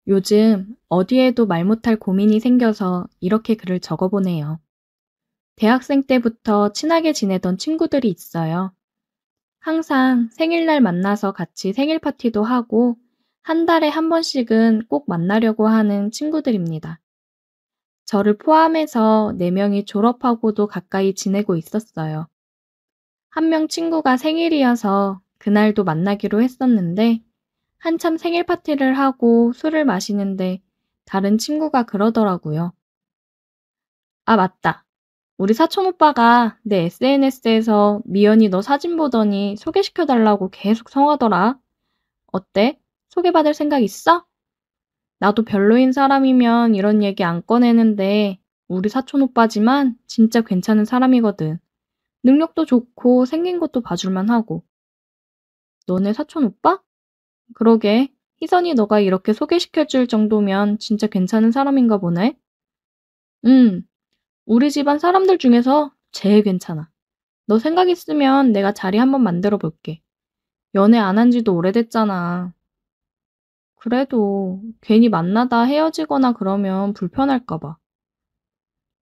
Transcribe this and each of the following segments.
요즘 어디에도 말 못할 고민이 생겨서 이렇게 글을 적어보네요. 대학생 때부터 친하게 지내던 친구들이 있어요. 항상 생일날 만나서 같이 생일 파티도 하고 한 달에 한 번씩은 꼭 만나려고 하는 친구들입니다. 저를 포함해서 4명이 졸업하고도 가까이 지내고 있었어요. 한 명 친구가 생일이어서 그날도 만나기로 했었는데 한참 생일 파티를 하고 술을 마시는데 다른 친구가 그러더라고요. 아, 맞다. 우리 사촌 오빠가 내 SNS에서 미연이 너 사진 보더니 소개시켜달라고 계속 성하더라. 어때? 소개받을 생각 있어? 나도 별로인 사람이면 이런 얘기 안 꺼내는데 우리 사촌 오빠지만 진짜 괜찮은 사람이거든. 능력도 좋고 생긴 것도 봐줄만 하고. 너네 사촌 오빠? 그러게. 희선이 너가 이렇게 소개시켜줄 정도면 진짜 괜찮은 사람인가 보네. 응, 우리 집안 사람들 중에서 제일 괜찮아. 너 생각 있으면 내가 자리 한번 만들어 볼게. 연애 안 한 지도 오래됐잖아. 그래도 괜히 만나다 헤어지거나 그러면 불편할까 봐.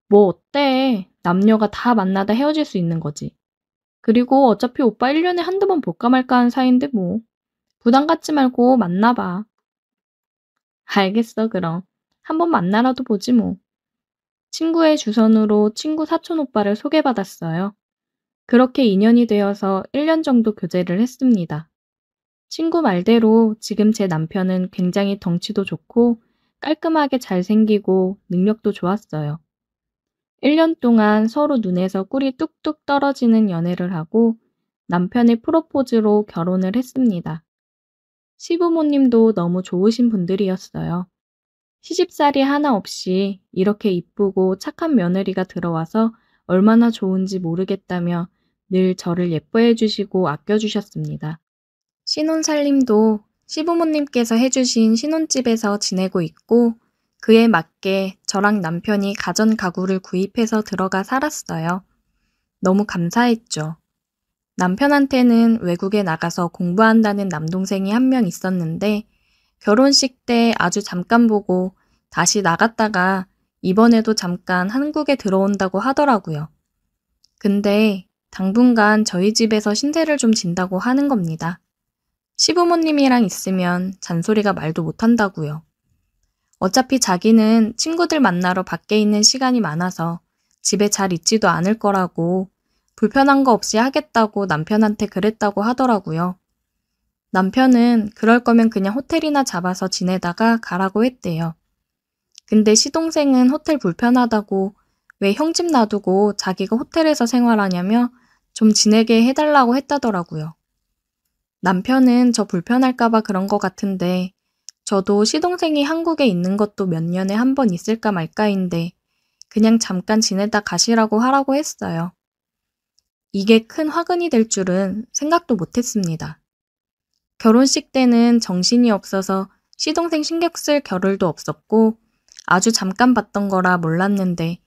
뭐 어때? 남녀가 다 만나다 헤어질 수 있는 거지. 그리고 어차피 오빠 1년에 한두 번 볼까 말까 하는 사이인데 뭐. 부담 갖지 말고 만나봐. 알겠어, 그럼. 한번 만나라도 보지 뭐. 친구의 주선으로 친구 사촌 오빠를 소개받았어요. 그렇게 인연이 되어서 1년 정도 교제를 했습니다. 친구 말대로 지금 제 남편은 굉장히 덩치도 좋고 깔끔하게 잘생기고 능력도 좋았어요. 1년 동안 서로 눈에서 꿀이 뚝뚝 떨어지는 연애를 하고 남편의 프로포즈로 결혼을 했습니다. 시부모님도 너무 좋으신 분들이었어요. 시집살이 하나 없이 이렇게 이쁘고 착한 며느리가 들어와서 얼마나 좋은지 모르겠다며 늘 저를 예뻐해 주시고 아껴 주셨습니다. 신혼살림도 시부모님께서 해주신 신혼집에서 지내고 있고 그에 맞게 저랑 남편이 가전 가구를 구입해서 들어가 살았어요. 너무 감사했죠. 남편한테는 외국에 나가서 공부한다는 남동생이 한 명 있었는데 결혼식 때 아주 잠깐 보고 다시 나갔다가 이번에도 잠깐 한국에 들어온다고 하더라고요. 근데 당분간 저희 집에서 신세를 좀 진다고 하는 겁니다. 시부모님이랑 있으면 잔소리가 말도 못한다고요. 어차피 자기는 친구들 만나러 밖에 있는 시간이 많아서 집에 잘 있지도 않을 거라고 불편한 거 없이 하겠다고 남편한테 그랬다고 하더라고요. 남편은 그럴 거면 그냥 호텔이나 잡아서 지내다가 가라고 했대요. 근데 시동생은 호텔 불편하다고 왜 형 집 놔두고 자기가 호텔에서 생활하냐며 좀 지내게 해달라고 했다더라고요. 남편은 저 불편할까 봐 그런 거 같은데 저도 시동생이 한국에 있는 것도 몇 년에 한 번 있을까 말까인데 그냥 잠깐 지내다 가시라고 하라고 했어요. 이게 큰 화근이 될 줄은 생각도 못했습니다. 결혼식 때는 정신이 없어서 시동생 신경 쓸 겨를도 없었고 아주 잠깐 봤던 거라 몰랐는데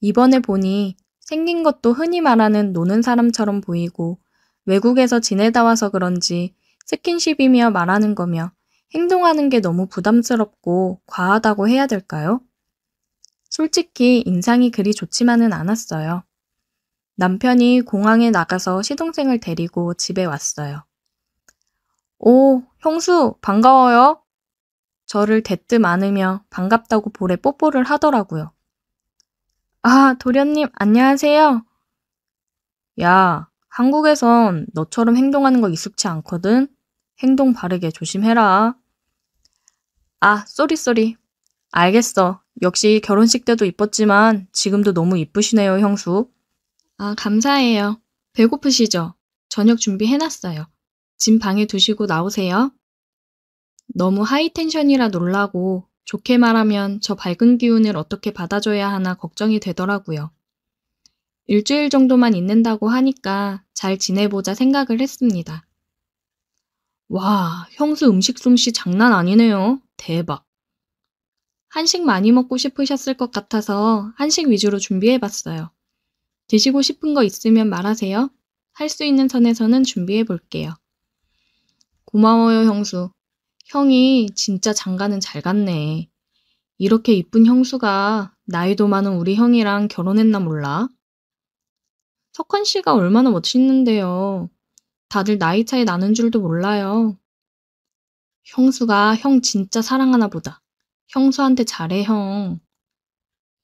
이번에 보니 생긴 것도 흔히 말하는 노는 사람처럼 보이고 외국에서 지내다 와서 그런지 스킨십이며 말하는 거며 행동하는 게 너무 부담스럽고 과하다고 해야 될까요? 솔직히 인상이 그리 좋지만은 않았어요. 남편이 공항에 나가서 시동생을 데리고 집에 왔어요. 오, 형수, 반가워요. 저를 대뜸 안으며 반갑다고 볼에 뽀뽀를 하더라고요. 아, 도련님, 안녕하세요. 야, 한국에선 너처럼 행동하는 거 익숙치 않거든? 행동 바르게 조심해라. 아, 쏘리. 알겠어. 역시 결혼식 때도 이뻤지만 지금도 너무 이쁘시네요, 형수. 아, 감사해요. 배고프시죠? 저녁 준비해놨어요. 짐 방에 두시고 나오세요. 너무 하이텐션이라 놀라고 좋게 말하면 저 밝은 기운을 어떻게 받아줘야 하나 걱정이 되더라고요. 일주일 정도만 있는다고 하니까 잘 지내보자 생각을 했습니다. 와, 형수 음식 솜씨 장난 아니네요. 대박. 한식 많이 먹고 싶으셨을 것 같아서 한식 위주로 준비해봤어요. 드시고 싶은 거 있으면 말하세요. 할 수 있는 선에서는 준비해볼게요. 고마워요, 형수. 형이 진짜 장가는 잘 갔네. 이렇게 이쁜 형수가 나이도 많은 우리 형이랑 결혼했나 몰라? 석환 씨가 얼마나 멋있는데요. 다들 나이 차이 나는 줄도 몰라요. 형수가 형 진짜 사랑하나 보다. 형수한테 잘해, 형.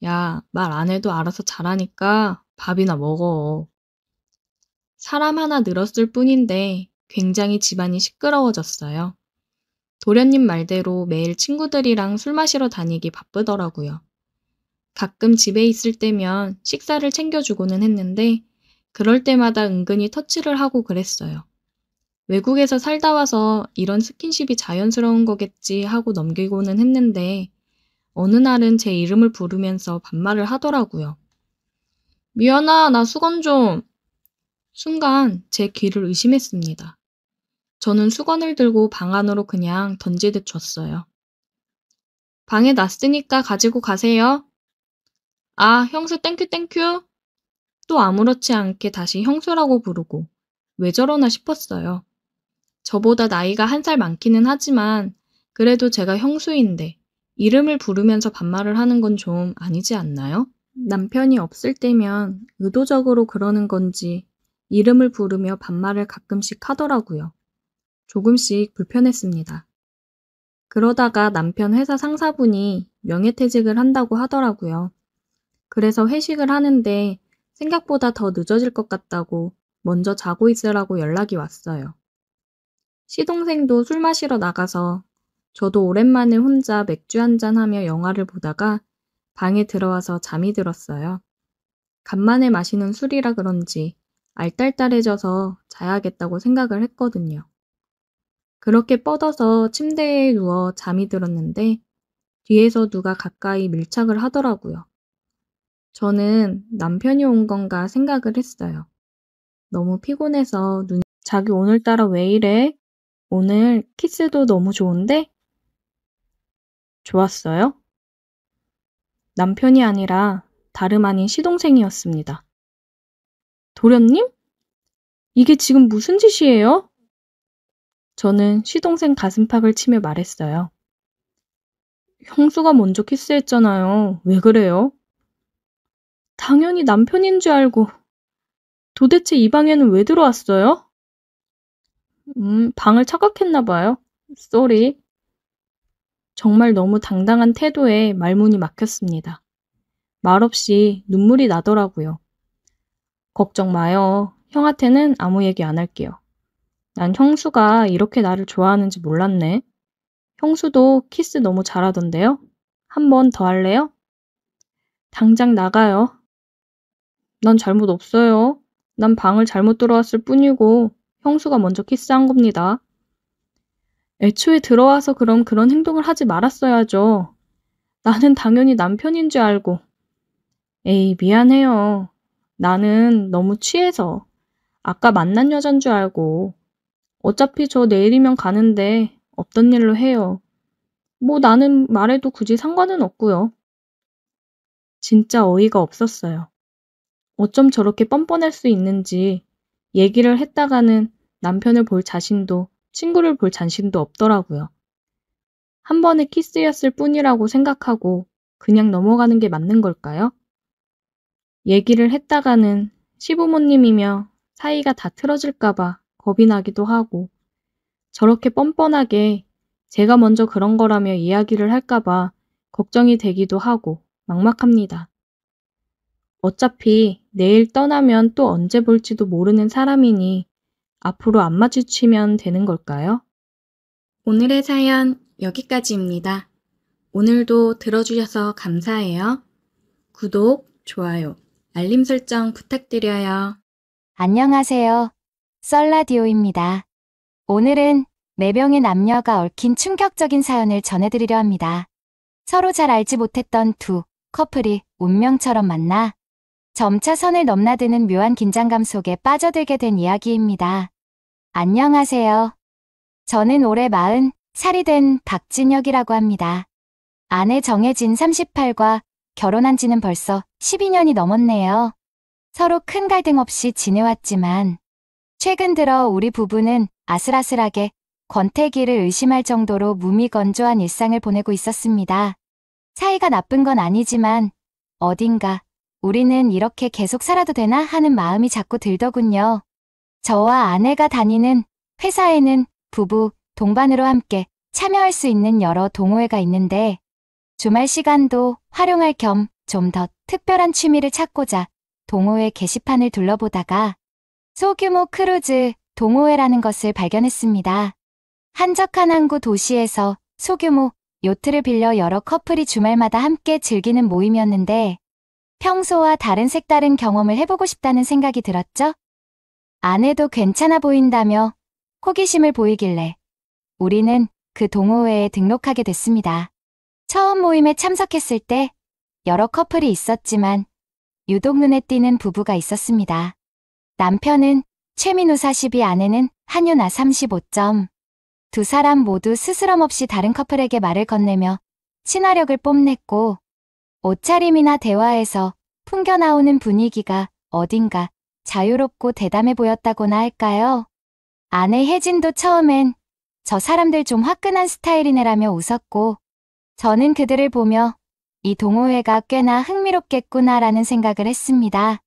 야, 말 안 해도 알아서 잘하니까 밥이나 먹어. 사람 하나 늘었을 뿐인데 굉장히 집안이 시끄러워졌어요. 도련님 말대로 매일 친구들이랑 술 마시러 다니기 바쁘더라고요. 가끔 집에 있을 때면 식사를 챙겨주고는 했는데 그럴 때마다 은근히 터치를 하고 그랬어요. 외국에서 살다 와서 이런 스킨십이 자연스러운 거겠지 하고 넘기고는 했는데 어느 날은 제 이름을 부르면서 반말을 하더라고요. 미연아, 나 수건 좀. 순간 제 귀를 의심했습니다. 저는 수건을 들고 방 안으로 그냥 던지듯 줬어요. 방에 놨으니까 가지고 가세요. 아, 형수 땡큐 땡큐. 또 아무렇지 않게 다시 형수라고 부르고 왜 저러나 싶었어요. 저보다 나이가 1살 많기는 하지만 그래도 제가 형수인데 이름을 부르면서 반말을 하는 건 좀 아니지 않나요? 남편이 없을 때면 의도적으로 그러는 건지 이름을 부르며 반말을 가끔씩 하더라고요. 조금씩 불편했습니다. 그러다가 남편 회사 상사분이 명예퇴직을 한다고 하더라고요. 그래서 회식을 하는데 생각보다 더 늦어질 것 같다고 먼저 자고 있으라고 연락이 왔어요. 시동생도 술 마시러 나가서 저도 오랜만에 혼자 맥주 한잔 하며 영화를 보다가 방에 들어와서 잠이 들었어요. 간만에 마시는 술이라 그런지 알딸딸해져서 자야겠다고 생각을 했거든요. 그렇게 뻗어서 침대에 누워 잠이 들었는데 뒤에서 누가 가까이 밀착을 하더라고요. 저는 남편이 온 건가 생각을 했어요. 너무 피곤해서 자기 오늘따라 왜 이래? 오늘 키스도 너무 좋은데? 좋았어요? 남편이 아니라 다름 아닌 시동생이었습니다. 도련님? 이게 지금 무슨 짓이에요? 저는 시동생 가슴팍을 치며 말했어요. 형수가 먼저 키스했잖아요. 왜 그래요? 당연히 남편인 줄 알고. 도대체 이 방에는 왜 들어왔어요? 방을 착각했나 봐요. 쏘리. 정말 너무 당당한 태도에 말문이 막혔습니다. 말없이 눈물이 나더라고요. 걱정 마요. 형한테는 아무 얘기 안 할게요. 난 형수가 이렇게 나를 좋아하는지 몰랐네. 형수도 키스 너무 잘하던데요? 한 번 더 할래요? 당장 나가요. 난 잘못 없어요. 난 방을 잘못 들어왔을 뿐이고 형수가 먼저 키스한 겁니다. 애초에 들어와서 그럼 그런 행동을 하지 말았어야죠. 나는 당연히 남편인 줄 알고. 에이, 미안해요. 나는 너무 취해서. 아까 만난 여잔 줄 알고. 어차피 저 내일이면 가는데 없던 일로 해요. 뭐 나는 말해도 굳이 상관은 없고요. 진짜 어이가 없었어요. 어쩜 저렇게 뻔뻔할 수 있는지 얘기를 했다가는 남편을 볼 자신도 친구를 볼 자신도 없더라고요. 한 번의 키스였을 뿐이라고 생각하고 그냥 넘어가는 게 맞는 걸까요? 얘기를 했다가는 시부모님이며 사이가 다 틀어질까봐 겁이 나기도 하고 저렇게 뻔뻔하게 제가 먼저 그런 거라며 이야기를 할까봐 걱정이 되기도 하고 막막합니다. 어차피 내일 떠나면 또 언제 볼지도 모르는 사람이니 앞으로 안 마주치면 되는 걸까요? 오늘의 사연 여기까지입니다. 오늘도 들어주셔서 감사해요. 구독, 좋아요, 알림 설정 부탁드려요. 안녕하세요. 썰라디오입니다. 오늘은 4명의 남녀가 얽힌 충격적인 사연을 전해드리려 합니다. 서로 잘 알지 못했던 두 커플이 운명처럼 만나 점차 선을 넘나드는 묘한 긴장감 속에 빠져들게 된 이야기입니다. 안녕하세요. 저는 올해 40살이 된 박진혁이라고 합니다. 아내 정혜진 38과 결혼한 지는 벌써 12년이 넘었네요. 서로 큰 갈등 없이 지내왔지만 최근 들어 우리 부부는 아슬아슬하게 권태기를 의심할 정도로 무미건조한 일상을 보내고 있었습니다. 사이가 나쁜 건 아니지만 어딘가 우리는 이렇게 계속 살아도 되나 하는 마음이 자꾸 들더군요. 저와 아내가 다니는 회사에는 부부, 동반으로 함께 참여할 수 있는 여러 동호회가 있는데 주말 시간도 활용할 겸 좀 더 특별한 취미를 찾고자 동호회 게시판을 둘러보다가 소규모 크루즈 동호회라는 것을 발견했습니다. 한적한 항구 도시에서 소규모 요트를 빌려 여러 커플이 주말마다 함께 즐기는 모임이었는데 평소와 다른 색다른 경험을 해보고 싶다는 생각이 들었죠? 아내도 괜찮아 보인다며 호기심을 보이길래 우리는 그 동호회에 등록하게 됐습니다. 처음 모임에 참석했을 때 여러 커플이 있었지만 유독 눈에 띄는 부부가 있었습니다. 남편은 최민우 42, 아내는 한유나 35점. 두 사람 모두 스스럼 없이 다른 커플에게 말을 건네며 친화력을 뽐냈고 옷차림이나 대화에서 풍겨나오는 분위기가 어딘가 자유롭고 대담해 보였다고나 할까요? 아내 혜진도 처음엔 저 사람들 좀 화끈한 스타일이네라며 웃었고 저는 그들을 보며 이 동호회가 꽤나 흥미롭겠구나라는 생각을 했습니다.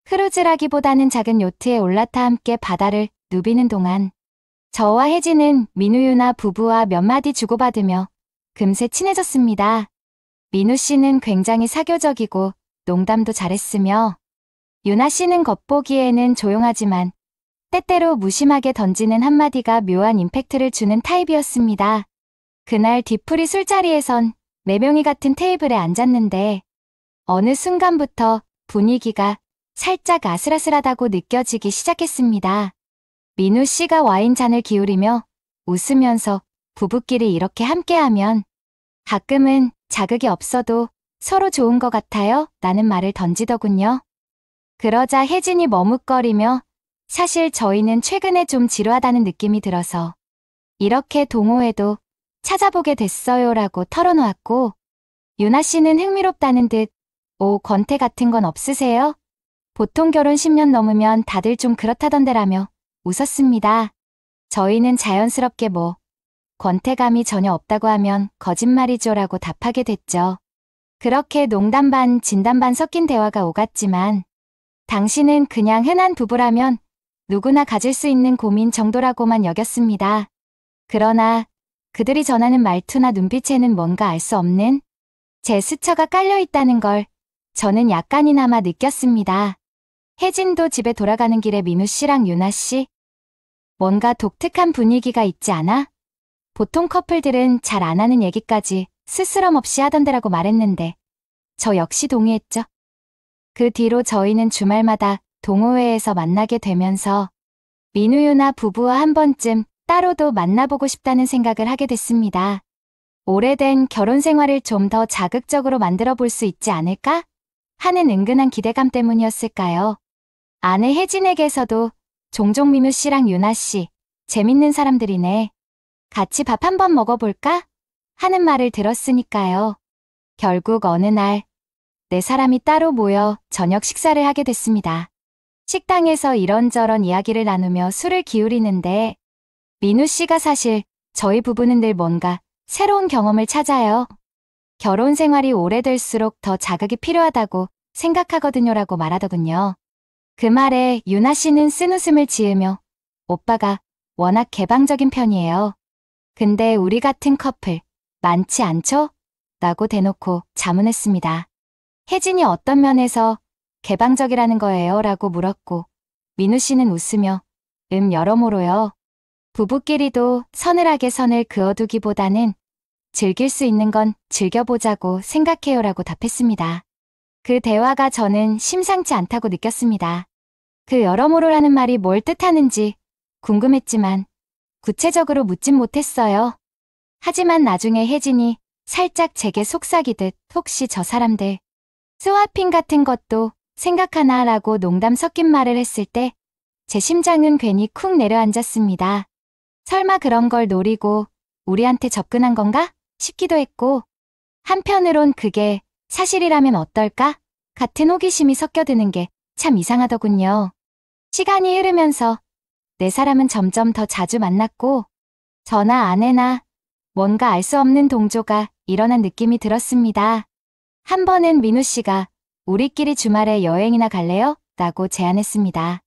크루즈라기보다는 작은 요트에 올라타 함께 바다를 누비는 동안 저와 혜진은 민우유나 부부와 몇 마디 주고받으며 금세 친해졌습니다. 민우 씨는 굉장히 사교적이고 농담도 잘했으며 유나 씨는 겉보기에는 조용하지만 때때로 무심하게 던지는 한마디가 묘한 임팩트를 주는 타입이었습니다. 그날 뒤풀이 술자리에선 4명이 같은 테이블에 앉았는데 어느 순간부터 분위기가 살짝 아슬아슬하다고 느껴지기 시작했습니다. 민우 씨가 와인잔을 기울이며 웃으면서 부부끼리 이렇게 함께하면 가끔은 자극이 없어도 서로 좋은 것 같아요 라는 말을 던지더군요. 그러자 혜진이 머뭇거리며 사실 저희는 최근에 좀 지루하다는 느낌이 들어서 이렇게 동호회도 찾아보게 됐어요 라고 털어놓았고 유나 씨는 흥미롭다는 듯 권태 같은 건 없으세요? 보통 결혼 10년 넘으면 다들 좀 그렇다던데라며 웃었습니다. 저희는 자연스럽게 권태감이 전혀 없다고 하면 거짓말이죠 라고 답하게 됐죠. 그렇게 농담 반 진담 반 섞인 대화가 오갔지만 당신은 그냥 흔한 부부라면 누구나 가질 수 있는 고민 정도라고만 여겼습니다. 그러나 그들이 전하는 말투나 눈빛에는 뭔가 알 수 없는 제스처가 깔려있다는 걸 저는 약간이나마 느꼈습니다. 혜진도 집에 돌아가는 길에 민우 씨랑 유나 씨 뭔가 독특한 분위기가 있지 않아? 보통 커플들은 잘 안 하는 얘기까지 스스럼 없이 하던데라고 말했는데 저 역시 동의했죠. 그 뒤로 저희는 주말마다 동호회에서 만나게 되면서 민우유나 부부와 한 번쯤 따로도 만나보고 싶다는 생각을 하게 됐습니다. 오래된 결혼 생활을 좀 더 자극적으로 만들어 볼 수 있지 않을까? 하는 은근한 기대감 때문이었을까요? 아내 혜진에게서도 종종 민우 씨랑 유나 씨, 재밌는 사람들이네. 같이 밥 한번 먹어볼까? 하는 말을 들었으니까요. 결국 어느 날, 4사람이 따로 모여 저녁 식사를 하게 됐습니다. 식당에서 이런저런 이야기를 나누며 술을 기울이는데 민우 씨가 사실 저희 부부는 늘 뭔가 새로운 경험을 찾아요. 결혼 생활이 오래될수록 더 자극이 필요하다고 생각하거든요라고 말하더군요. 그 말에 유나 씨는 쓴웃음을 지으며 오빠가 워낙 개방적인 편이에요. 근데 우리 같은 커플 많지 않죠? 라고 대놓고 자문했습니다. 혜진이 어떤 면에서 개방적이라는 거예요? 라고 물었고 민우 씨는 웃으며 여러모로요. 부부끼리도 서늘하게 선을 그어두기보다는 즐길 수 있는 건 즐겨보자고 생각해요 라고 답했습니다. 그 대화가 저는 심상치 않다고 느꼈습니다. 그 여러모로라는 말이 뭘 뜻하는지 궁금했지만 구체적으로 묻진 못했어요. 하지만 나중에 혜진이 살짝 제게 속삭이듯 혹시 저 사람들 스와핑 같은 것도 생각하나 라고 농담 섞인 말을 했을 때 제 심장은 괜히 쿵 내려앉았습니다. 설마 그런 걸 노리고 우리한테 접근한 건가 싶기도 했고 한편으론 그게 사실이라면 어떨까 같은 호기심이 섞여드는 게 참 이상하더군요. 시간이 흐르면서 4사람은 점점 더 자주 만났고 저나 아내나 뭔가 알 수 없는 동조가 일어난 느낌이 들었습니다. 한 번은 민우 씨가 우리끼리 주말에 여행이나 갈래요? 라고 제안했습니다.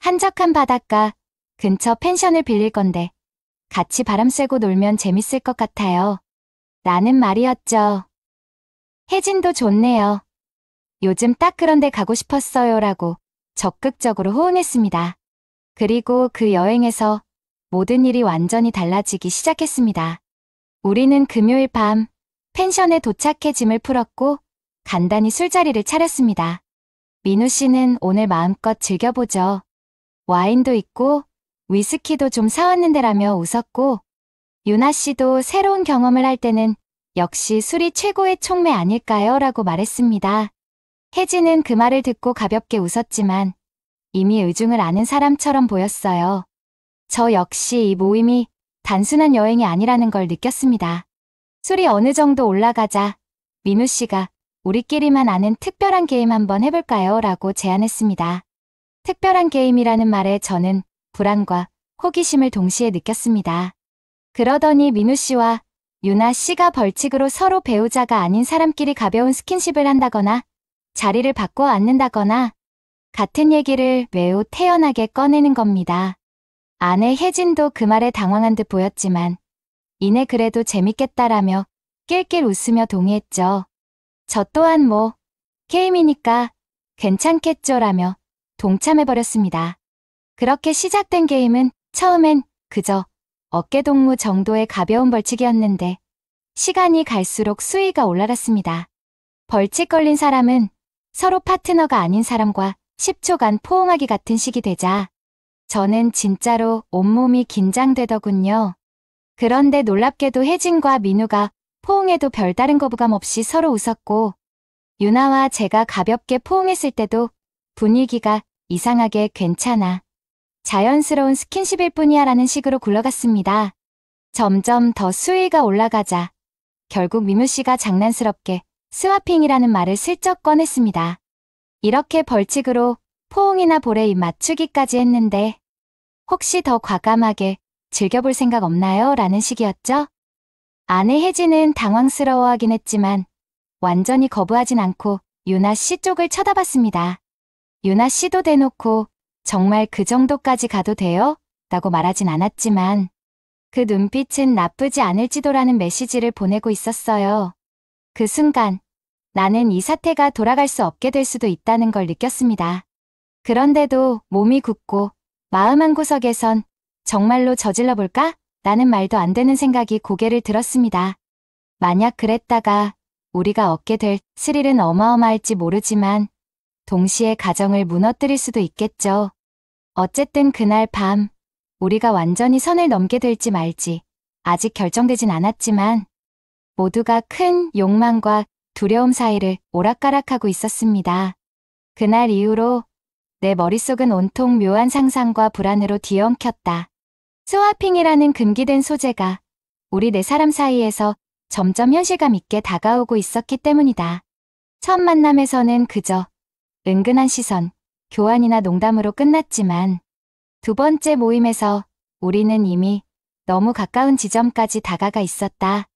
한적한 바닷가 근처 펜션을 빌릴 건데 같이 바람 쐬고 놀면 재밌을 것 같아요. 라는 말이었죠. 혜진도 좋네요. 요즘 딱 그런 데 가고 싶었어요. 라고 적극적으로 호응했습니다. 그리고 그 여행에서 모든 일이 완전히 달라지기 시작했습니다. 우리는 금요일 밤 펜션에 도착해 짐을 풀었고 간단히 술자리를 차렸습니다. 민우 씨는 오늘 마음껏 즐겨보죠. 와인도 있고 위스키도 좀 사왔는데라며 웃었고, 유나 씨도 새로운 경험을 할 때는 역시 술이 최고의 촉매 아닐까요? 라고 말했습니다. 혜진은 그 말을 듣고 가볍게 웃었지만 이미 의중을 아는 사람처럼 보였어요. 저 역시 이 모임이 단순한 여행이 아니라는 걸 느꼈습니다. 술이 어느 정도 올라가자 민우 씨가 우리끼리만 아는 특별한 게임 한번 해볼까요? 라고 제안했습니다. 특별한 게임이라는 말에 저는 불안과 호기심을 동시에 느꼈습니다. 그러더니 민우 씨와 유나 씨가 벌칙으로 서로 배우자가 아닌 사람끼리 가벼운 스킨십을 한다거나 자리를 바꿔 앉는다거나 같은 얘기를 매우 태연하게 꺼내는 겁니다. 아내 혜진도 그 말에 당황한 듯 보였지만 이내 그래도 재밌겠다라며 낄낄 웃으며 동의했죠. 저 또한 뭐 게임이니까 괜찮겠죠라며 동참해버렸습니다. 그렇게 시작된 게임은 처음엔 그저 어깨동무 정도의 가벼운 벌칙이었는데 시간이 갈수록 수위가 올라갔습니다. 벌칙 걸린 사람은 서로 파트너가 아닌 사람과 10초간 포옹하기 같은 식이 되자 저는 진짜로 온몸이 긴장되더군요. 그런데 놀랍게도 혜진과 민우가 포옹에도 별다른 거부감 없이 서로 웃었고 유나와 제가 가볍게 포옹했을 때도 분위기가 이상하게 괜찮아. 자연스러운 스킨십일 뿐이야 라는 식으로 굴러갔습니다. 점점 더 수위가 올라가자 결국 민우 씨가 장난스럽게 스와핑이라는 말을 슬쩍 꺼냈습니다. 이렇게 벌칙으로 포옹이나 볼에 입 맞추기까지 했는데 혹시 더 과감하게 즐겨볼 생각 없나요? 라는 식이었죠. 아내 혜진은 당황스러워하긴 했지만 완전히 거부하진 않고 유나 씨 쪽을 쳐다봤습니다. 유나 씨도 대놓고 정말 그 정도까지 가도 돼요? 라고 말하진 않았지만 그 눈빛은 나쁘지 않을지도라는 메시지를 보내고 있었어요. 그 순간 나는 이 사태가 돌아갈 수 없게 될 수도 있다는 걸 느꼈습니다. 그런데도 몸이 굳고 마음 한구석에선 정말로 저질러 볼까? 라는 말도 안 되는 생각이 고개를 들었습니다. 만약 그랬다가 우리가 얻게 될 스릴은 어마어마할지 모르지만 동시에 가정을 무너뜨릴 수도 있겠죠. 어쨌든 그날 밤 우리가 완전히 선을 넘게 될지 말지 아직 결정되진 않았지만 모두가 큰 욕망과 두려움 사이를 오락가락하고 있었습니다. 그날 이후로 내 머릿속은 온통 묘한 상상과 불안으로 뒤엉켰다. 스와핑이라는 금기된 소재가 우리 네 사람 사이에서 점점 현실감 있게 다가오고 있었기 때문이다. 첫 만남에서는 그저 은근한 시선, 교환이나 농담으로 끝났지만 두 번째 모임에서 우리는 이미 너무 가까운 지점까지 다가가 있었다.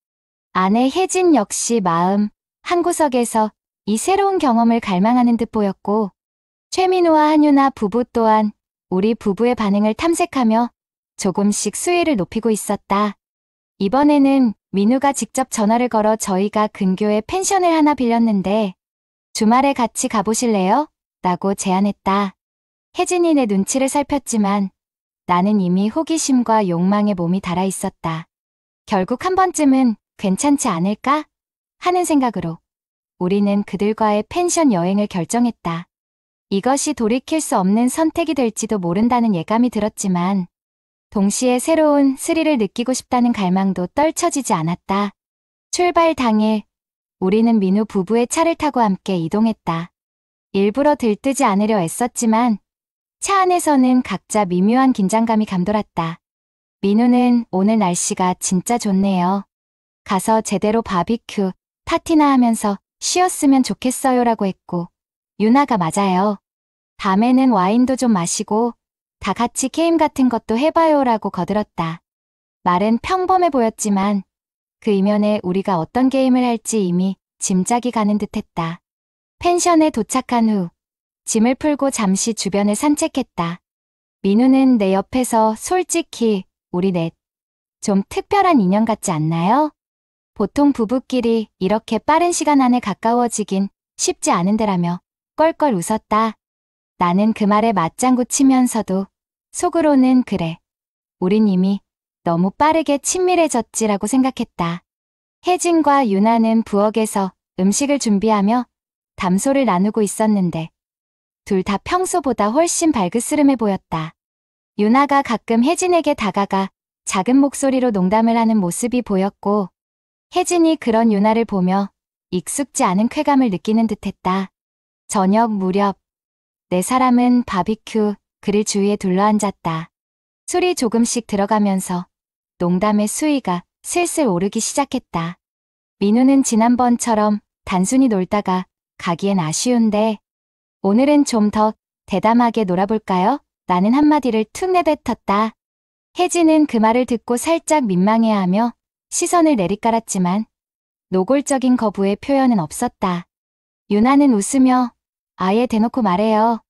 아내 혜진 역시 마음 한구석에서 이 새로운 경험을 갈망하는 듯 보였고 최민우와 한유나 부부 또한 우리 부부의 반응을 탐색하며 조금씩 수위를 높이고 있었다. 이번에는 민우가 직접 전화를 걸어 저희가 근교에 펜션을 하나 빌렸는데 주말에 같이 가보실래요? 라고 제안했다. 혜진이 내 눈치를 살폈지만 나는 이미 호기심과 욕망에 몸이 달아 있었다. 결국 한 번쯤은 괜찮지 않을까? 하는 생각으로 우리는 그들과의 펜션 여행을 결정했다. 이것이 돌이킬 수 없는 선택이 될지도 모른다는 예감이 들었지만 동시에 새로운 스릴을 느끼고 싶다는 갈망도 떨쳐지지 않았다. 출발 당일 우리는 민우 부부의 차를 타고 함께 이동했다. 일부러 들뜨지 않으려 애썼지만 차 안에서는 각자 미묘한 긴장감이 감돌았다. 민우는 오늘 날씨가 진짜 좋네요. 가서 제대로 바비큐, 파티나 하면서 쉬었으면 좋겠어요 라고 했고 유나가 맞아요. 밤에는 와인도 좀 마시고 다 같이 게임 같은 것도 해봐요 라고 거들었다. 말은 평범해 보였지만 그 이면에 우리가 어떤 게임을 할지 이미 짐작이 가는 듯했다. 펜션에 도착한 후 짐을 풀고 잠시 주변을 산책했다. 민우는 내 옆에서 솔직히 우리 넷 좀 특별한 인연 같지 않나요? 보통 부부끼리 이렇게 빠른 시간 안에 가까워지긴 쉽지 않은데라며 껄껄 웃었다. 나는 그 말에 맞장구 치면서도 속으로는 그래. 우린 이미 너무 빠르게 친밀해졌지라고 생각했다. 혜진과 유나는 부엌에서 음식을 준비하며 담소를 나누고 있었는데 둘 다 평소보다 훨씬 발그스름해 보였다. 유나가 가끔 혜진에게 다가가 작은 목소리로 농담을 하는 모습이 보였고 혜진이 그런 유나를 보며 익숙지 않은 쾌감을 느끼는 듯했다. 저녁 무렵 네 사람은 바비큐 그릴 주위에 둘러앉았다. 술이 조금씩 들어가면서 농담의 수위가 슬슬 오르기 시작했다. 민우는 지난번처럼 단순히 놀다가 가기엔 아쉬운데 오늘은 좀 더 대담하게 놀아볼까요? 라는 한마디를 툭 내뱉었다. 혜진은 그 말을 듣고 살짝 민망해하며 시선을 내리깔았지만 노골적인 거부의 표현은 없었다. 유나는 웃으며 아예 대놓고 말해요.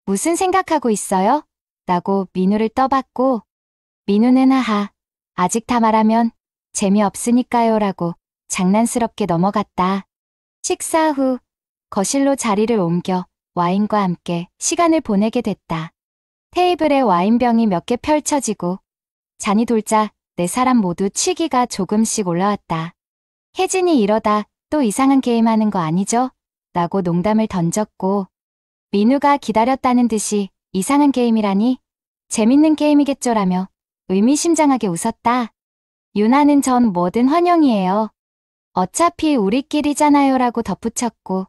무슨 생각하고 있어요? 라고 민우를 떠봤고 민우는 하하 아직 다 말하면 재미없으니까요 라고 장난스럽게 넘어갔다. 식사 후 거실로 자리를 옮겨 와인과 함께 시간을 보내게 됐다. 테이블에 와인병이 몇 개 펼쳐지고 잔이 돌자 네 사람 모두 취기가 조금씩 올라왔다. 혜진이 이러다 또 이상한 게임 하는 거 아니죠? 라고 농담을 던졌고 민우가 기다렸다는 듯이 이상한 게임이라니 재밌는 게임이겠죠라며 의미심장하게 웃었다. 유나는 전 뭐든 환영이에요. 어차피 우리끼리잖아요 라고 덧붙였고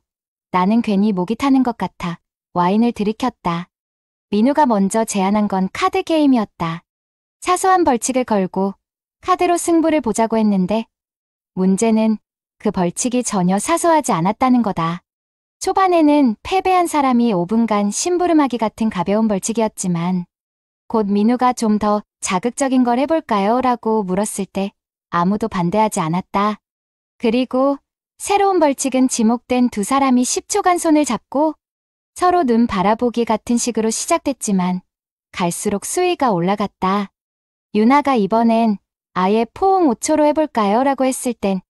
나는 괜히 목이 타는 것 같아 와인을 들이켰다. 민우가 먼저 제안한 건 카드 게임이었다. 사소한 벌칙을 걸고 카드로 승부를 보자고 했는데 문제는 그 벌칙이 전혀 사소하지 않았다는 거다. 초반에는 패배한 사람이 5분간 심부름하기 같은 가벼운 벌칙이었지만 곧 민우가 좀 더 자극적인 걸 해볼까요? 라고 물었을 때 아무도 반대하지 않았다. 그리고 새로운 벌칙은 지목된 두 사람이 10초간 손을 잡고 서로 눈 바라보기 같은 식으로 시작됐지만 갈수록 수위가 올라갔다. 유나가 이번엔 아예 포옹 5초로 해볼까요? 라고 했을 땐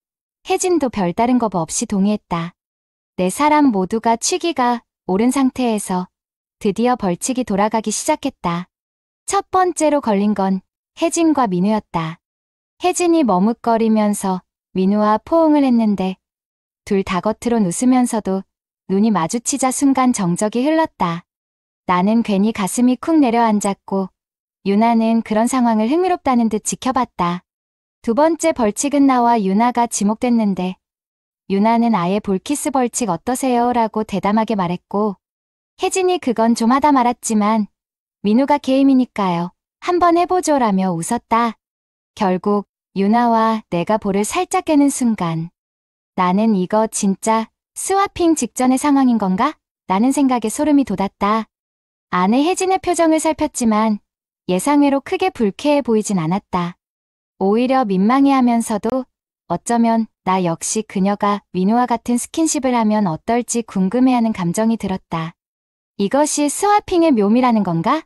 혜진도 별다른 거부 없이 동의했다. 네 사람 모두가 취기가 오른 상태에서 드디어 벌칙이 돌아가기 시작했다. 첫 번째로 걸린 건 혜진과 민우였다. 혜진이 머뭇거리면서 민우와 포옹을 했는데 둘 다 겉으론 웃으면서도 눈이 마주치자 순간 정적이 흘렀다. 나는 괜히 가슴이 쿵 내려앉았고 유나는 그런 상황을 흥미롭다는 듯 지켜봤다. 두 번째 벌칙은 나와 유나가 지목됐는데 유나는 아예 볼키스 벌칙 어떠세요? 라고 대담하게 말했고 혜진이 그건 좀 하다 말았지만 민우가 게임이니까요. 한번 해보죠 라며 웃었다. 결국 유나와 내가 볼을 살짝 깨는 순간 나는 이거 진짜 스와핑 직전의 상황인 건가? 라는 생각에 소름이 돋았다. 아내 혜진의 표정을 살폈지만 예상외로 크게 불쾌해 보이진 않았다. 오히려 민망해하면서도 어쩌면 나 역시 그녀가 민우와 같은 스킨십을 하면 어떨지 궁금해하는 감정이 들었다. 이것이 스와핑의 묘미라는 건가?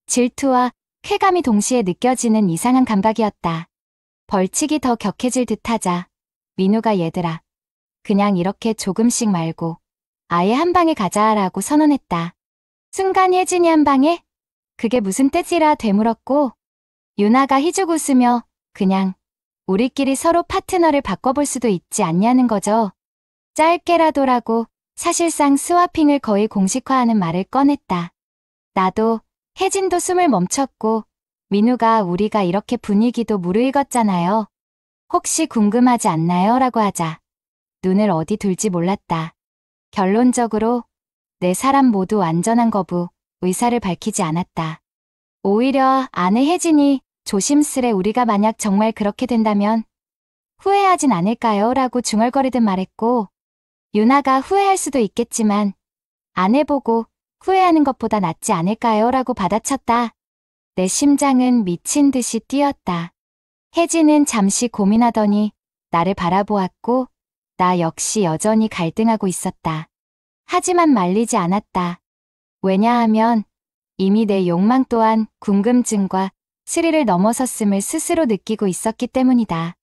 질투와 쾌감이 동시에 느껴지는 이상한 감각이었다. 벌칙이 더 격해질 듯하자 민우가 얘들아 그냥 이렇게 조금씩 말고 아예 한 방에 가자라고 선언했다. 순간 혜진이 한 방에? 그게 무슨 뜻이라 되물었고 유나가 희죽 웃으며 그냥 우리끼리 서로 파트너를 바꿔볼 수도 있지 않냐는 거죠. 짧게라도라고 사실상 스와핑을 거의 공식화하는 말을 꺼냈다. 나도 혜진도 숨을 멈췄고 민우가 우리가 이렇게 분위기도 무르익었잖아요. 혹시 궁금하지 않나요? 라고 하자 눈을 어디 둘지 몰랐다. 결론적으로 네 사람 모두 완전한 거부, 의사를 밝히지 않았다. 오히려 아내 혜진이 조심스레 우리가 만약 정말 그렇게 된다면 후회하진 않을까요? 라고 중얼거리듯 말했고 유나가 후회할 수도 있겠지만 아내 보고 후회하는 것보다 낫지 않을까요? 라고 받아쳤다. 내 심장은 미친 듯이 뛰었다. 혜진은 잠시 고민하더니 나를 바라보았고 나 역시 여전히 갈등하고 있었다. 하지만 말리지 않았다. 왜냐하면 이미 내 욕망 또한 궁금증과 스릴을 넘어섰음을 스스로 느끼고 있었기 때문이다.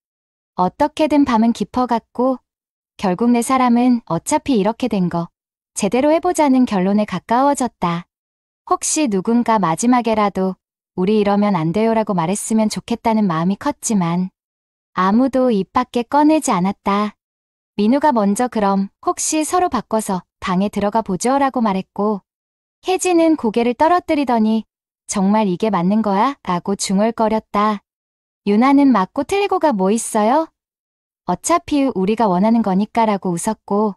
어떻게든 밤은 깊어갔고 결국 내 사람은 어차피 이렇게 된 거 제대로 해보자는 결론에 가까워졌다. 혹시 누군가 마지막에라도 우리 이러면 안 돼요라고 말했으면 좋겠다는 마음이 컸지만 아무도 입 밖에 꺼내지 않았다. 민우가 먼저 그럼 혹시 서로 바꿔서 방에 들어가 보죠 라고 말했고 혜진은 고개를 떨어뜨리더니 정말 이게 맞는 거야? 라고 중얼거렸다. 유나는 맞고 틀리고가 뭐 있어요? 어차피 우리가 원하는 거니까 라고 웃었고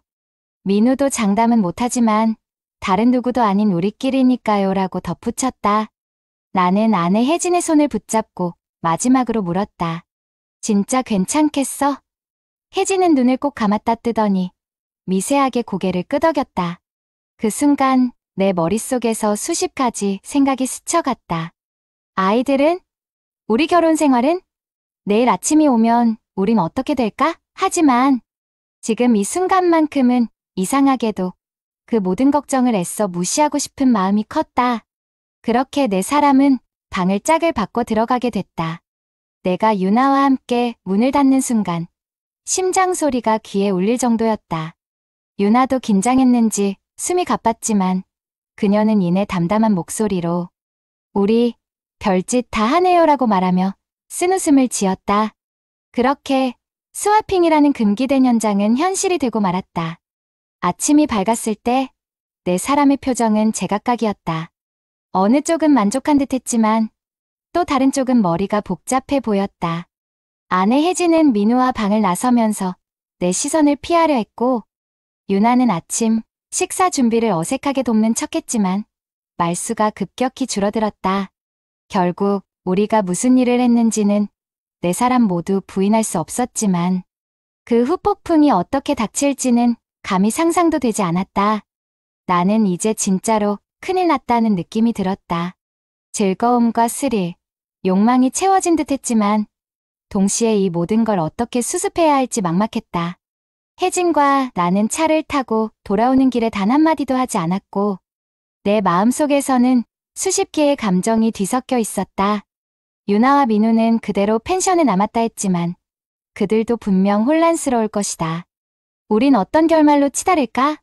민우도 장담은 못하지만 다른 누구도 아닌 우리끼리니까요 라고 덧붙였다. 나는 아내 혜진의 손을 붙잡고 마지막으로 물었다. 진짜 괜찮겠어? 혜진은 눈을 꼭 감았다 뜨더니 미세하게 고개를 끄덕였다. 그 순간 내 머릿속에서 수십 가지 생각이 스쳐갔다. 아이들은? 우리 결혼 생활은? 내일 아침이 오면 우린 어떻게 될까? 하지만 지금 이 순간만큼은 이상하게도 그 모든 걱정을 애써 무시하고 싶은 마음이 컸다. 그렇게 내 사람은 방을 짝을 바꿔 들어가게 됐다. 내가 유나와 함께 문을 닫는 순간 심장 소리가 귀에 울릴 정도였다. 유나도 긴장했는지 숨이 가빴지만 그녀는 이내 담담한 목소리로 우리 별짓 다 하네요라고 말하며 쓴웃음을 지었다. 그렇게 스와핑이라는 금기된 현장은 현실이 되고 말았다. 아침이 밝았을 때 내 사람의 표정은 제각각이었다. 어느 쪽은 만족한 듯 했지만 또 다른 쪽은 머리가 복잡해 보였다. 아내 혜진은 민우와 방을 나서면서 내 시선을 피하려 했고 유나는 아침 식사 준비를 어색하게 돕는 척했지만 말수가 급격히 줄어들었다. 결국 우리가 무슨 일을 했는지는 네 사람 모두 부인할 수 없었지만 그 후폭풍이 어떻게 닥칠지는 감히 상상도 되지 않았다. 나는 이제 진짜로 큰일 났다는 느낌이 들었다. 즐거움과 스릴, 욕망이 채워진 듯 했지만 동시에 이 모든 걸 어떻게 수습해야 할지 막막했다. 혜진과 나는 차를 타고 돌아오는 길에 단 한마디도 하지 않았고 내 마음속에서는 수십 개의 감정이 뒤섞여 있었다. 유나와 민우는 그대로 펜션에 남았다 했지만 그들도 분명 혼란스러울 것이다. 우린 어떤 결말로 치달을까?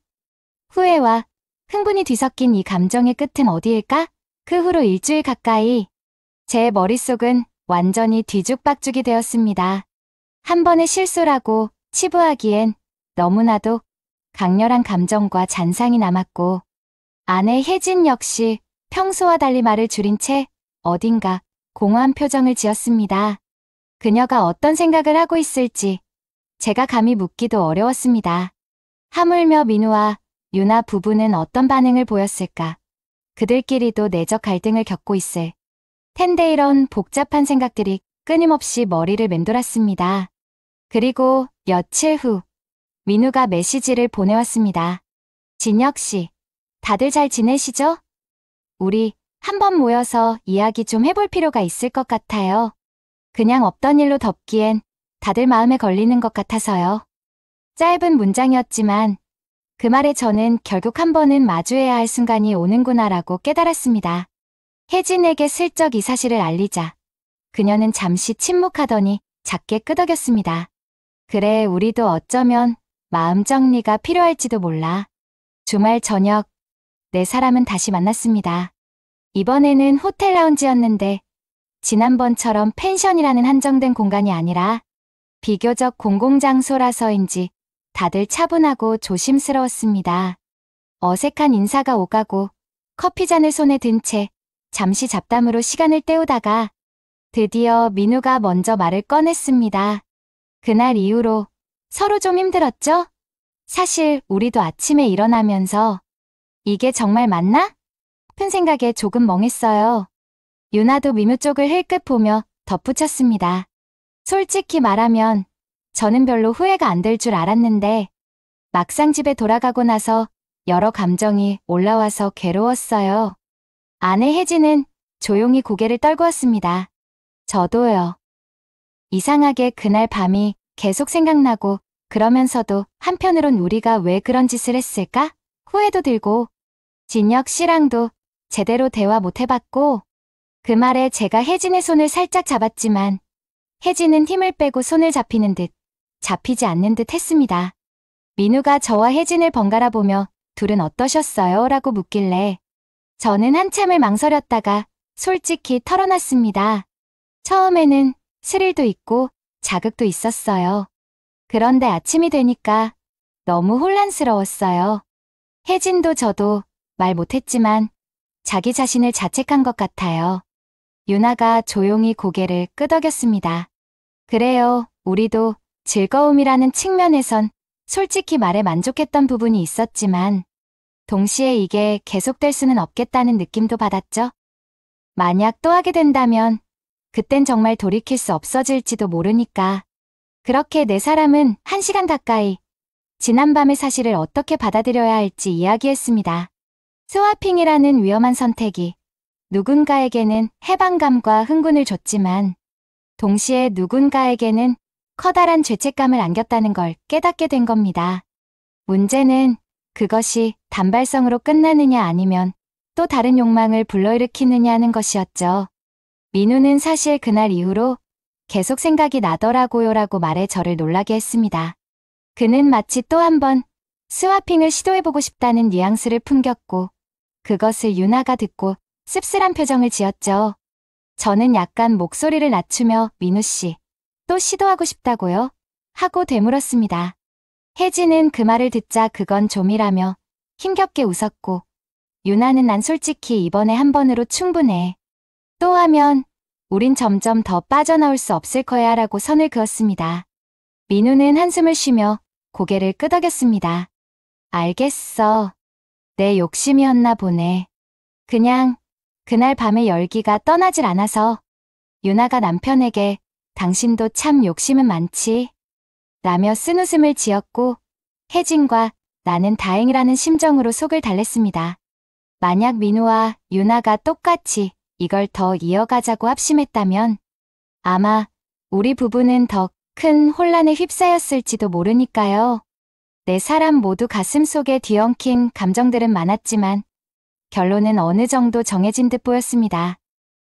후회와 흥분이 뒤섞인 이 감정의 끝은 어디일까? 그 후로 일주일 가까이 제 머릿속은 완전히 뒤죽박죽이 되었습니다. 한 번의 실수라고 치부하기엔 너무나도 강렬한 감정과 잔상이 남았고 아내 혜진 역시 평소와 달리 말을 줄인 채 어딘가 공허한 표정을 지었습니다. 그녀가 어떤 생각을 하고 있을지 제가 감히 묻기도 어려웠습니다. 하물며 민우와 유나 부부는 어떤 반응을 보였을까? 그들끼리도 내적 갈등을 겪고 있을 텐데 이런 복잡한 생각들이 끊임없이 머리를 맴돌았습니다. 그리고 며칠 후 민우가 메시지를 보내왔습니다. 진혁 씨, 다들 잘 지내시죠? 우리 한번 모여서 이야기 좀 해볼 필요가 있을 것 같아요. 그냥 없던 일로 덮기엔 다들 마음에 걸리는 것 같아서요. 짧은 문장이었지만 그 말에 저는 결국 한 번은 마주해야 할 순간이 오는구나라고 깨달았습니다. 혜진에게 슬쩍 이 사실을 알리자 그녀는 잠시 침묵하더니 작게 끄덕였습니다. 그래, 우리도 어쩌면 마음 정리가 필요할지도 몰라. 주말 저녁 내 사람은 다시 만났습니다. 이번에는 호텔 라운지였는데 지난번처럼 펜션이라는 한정된 공간이 아니라 비교적 공공장소라서인지 다들 차분하고 조심스러웠습니다. 어색한 인사가 오가고 커피잔을 손에 든 채 잠시 잡담으로 시간을 때우다가 드디어 민우가 먼저 말을 꺼냈습니다. 그날 이후로 서로 좀 힘들었죠? 사실 우리도 아침에 일어나면서 이게 정말 맞나? 싶은 생각에 조금 멍했어요. 유나도 민우 쪽을 힐끗 보며 덧붙였습니다. 솔직히 말하면 저는 별로 후회가 안 될 줄 알았는데 막상 집에 돌아가고 나서 여러 감정이 올라와서 괴로웠어요. 아내 혜진은 조용히 고개를 떨구었습니다. 저도요. 이상하게 그날 밤이 계속 생각나고 그러면서도 한편으론 우리가 왜 그런 짓을 했을까? 후회도 들고 진혁 씨랑도 제대로 대화 못 해봤고 그 말에 제가 혜진의 손을 살짝 잡았지만 혜진은 힘을 빼고 손을 잡히는 듯 잡히지 않는 듯 했습니다. 민우가 저와 혜진을 번갈아 보며 둘은 어떠셨어요? 라고 묻길래 저는 한참을 망설였다가 솔직히 털어놨습니다. 처음에는 스릴도 있고 자극도 있었어요. 그런데 아침이 되니까 너무 혼란스러웠어요. 혜진도 저도 말 못했지만 자기 자신을 자책한 것 같아요. 유나가 조용히 고개를 끄덕였습니다. 그래요, 우리도 즐거움이라는 측면에선 솔직히 말해 만족했던 부분이 있었지만 동시에 이게 계속될 수는 없겠다는 느낌도 받았죠. 만약 또 하게 된다면 그땐 정말 돌이킬 수 없어질지도 모르니까. 그렇게 네 사람은 1시간 가까이 지난밤의 사실을 어떻게 받아들여야 할지 이야기했습니다. 스와핑이라는 위험한 선택이 누군가에게는 해방감과 흥분을 줬지만 동시에 누군가에게는 커다란 죄책감을 안겼다는 걸 깨닫게 된 겁니다. 문제는 그것이 단발성으로 끝나느냐 아니면 또 다른 욕망을 불러일으키느냐 하는 것이었죠. 민우는 사실 그날 이후로 계속 생각이 나더라고요 라고 말해 저를 놀라게 했습니다. 그는 마치 또 한 번 스와핑을 시도해보고 싶다는 뉘앙스를 풍겼고 그것을 유나가 듣고 씁쓸한 표정을 지었죠. 저는 약간 목소리를 낮추며 민우 씨, 또 시도하고 싶다고요? 하고 되물었습니다. 혜진은 그 말을 듣자 그건 좀이라며 힘겹게 웃었고 유나는 난 솔직히 이번에 한 번으로 충분해. 또 하면 우린 점점 더 빠져나올 수 없을 거야 라고 선을 그었습니다. 민우는 한숨을 쉬며 고개를 끄덕였습니다. 알겠어. 내 욕심이었나 보네. 그냥 그날 밤의 열기가 떠나질 않아서 유나가 남편에게 당신도 참 욕심은 많지 라며 쓴웃음을 지었고 혜진과 나는 다행이라는 심정으로 속을 달랬습니다. 만약 민우와 유나가 똑같이 이걸 더 이어가자고 합심했다면 아마 우리 부부는 더 큰 혼란에 휩싸였을지도 모르니까요. 네 사람 모두 가슴속에 뒤엉킨 감정들은 많았지만 결론은 어느 정도 정해진 듯 보였습니다.